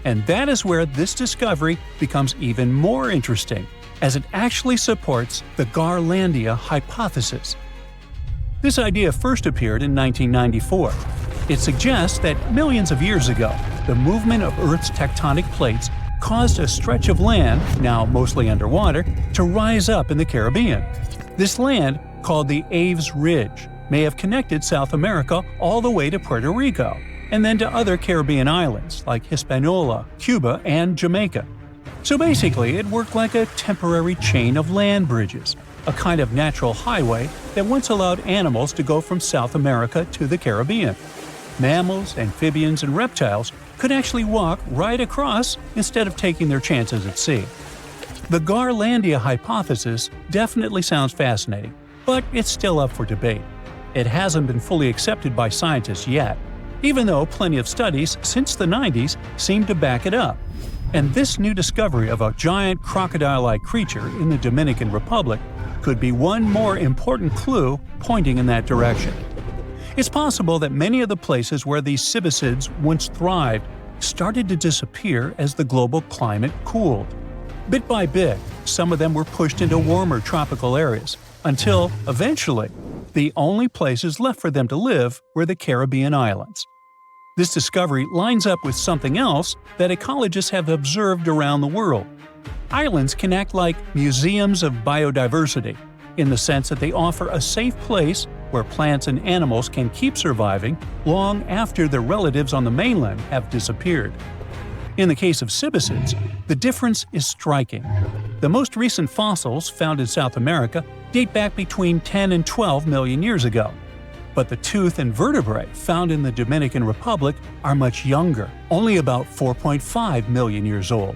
And that is where this discovery becomes even more interesting, as it actually supports the Garlandia hypothesis. This idea first appeared in 1994. It suggests that millions of years ago, the movement of Earth's tectonic plates caused a stretch of land, now mostly underwater, to rise up in the Caribbean. This land, called the Aves Ridge, may have connected South America all the way to Puerto Rico, and then to other Caribbean islands like Hispaniola, Cuba, and Jamaica. So basically, it worked like a temporary chain of land bridges, a kind of natural highway that once allowed animals to go from South America to the Caribbean. Mammals, amphibians, and reptiles could actually walk right across instead of taking their chances at sea. The Garlandia hypothesis definitely sounds fascinating, but it's still up for debate. It hasn't been fully accepted by scientists yet, even though plenty of studies since the 90s seem to back it up. And this new discovery of a giant crocodile-like creature in the Dominican Republic could be one more important clue pointing in that direction. It's possible that many of the places where these cibicids once thrived started to disappear as the global climate cooled. Bit by bit, some of them were pushed into warmer tropical areas, until, eventually, the only places left for them to live were the Caribbean islands. This discovery lines up with something else that ecologists have observed around the world. Islands can act like museums of biodiversity, in the sense that they offer a safe place where plants and animals can keep surviving long after their relatives on the mainland have disappeared. In the case of cibicids, the difference is striking. The most recent fossils found in South America date back between 10 and 12 million years ago. But the tooth and vertebrae found in the Dominican Republic are much younger, only about 4.5 million years old.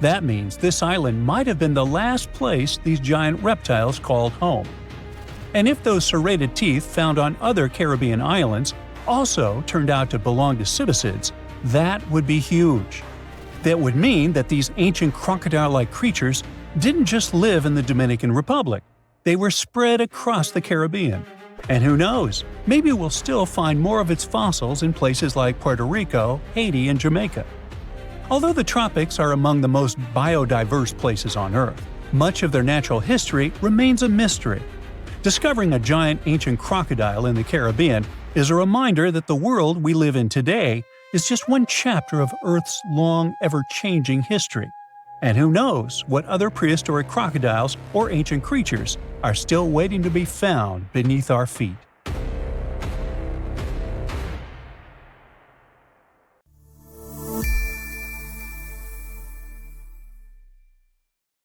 That means this island might have been the last place these giant reptiles called home. And if those serrated teeth found on other Caribbean islands also turned out to belong to cibicids, that would be huge. That would mean that these ancient crocodile-like creatures didn't just live in the Dominican Republic. They were spread across the Caribbean. And who knows, maybe we'll still find more of its fossils in places like Puerto Rico, Haiti, and Jamaica. Although the tropics are among the most biodiverse places on Earth, much of their natural history remains a mystery. Discovering a giant ancient crocodile in the Caribbean is a reminder that the world we live in today is just one chapter of Earth's long, ever-changing history. And who knows what other prehistoric crocodiles or ancient creatures are still waiting to be found beneath our feet.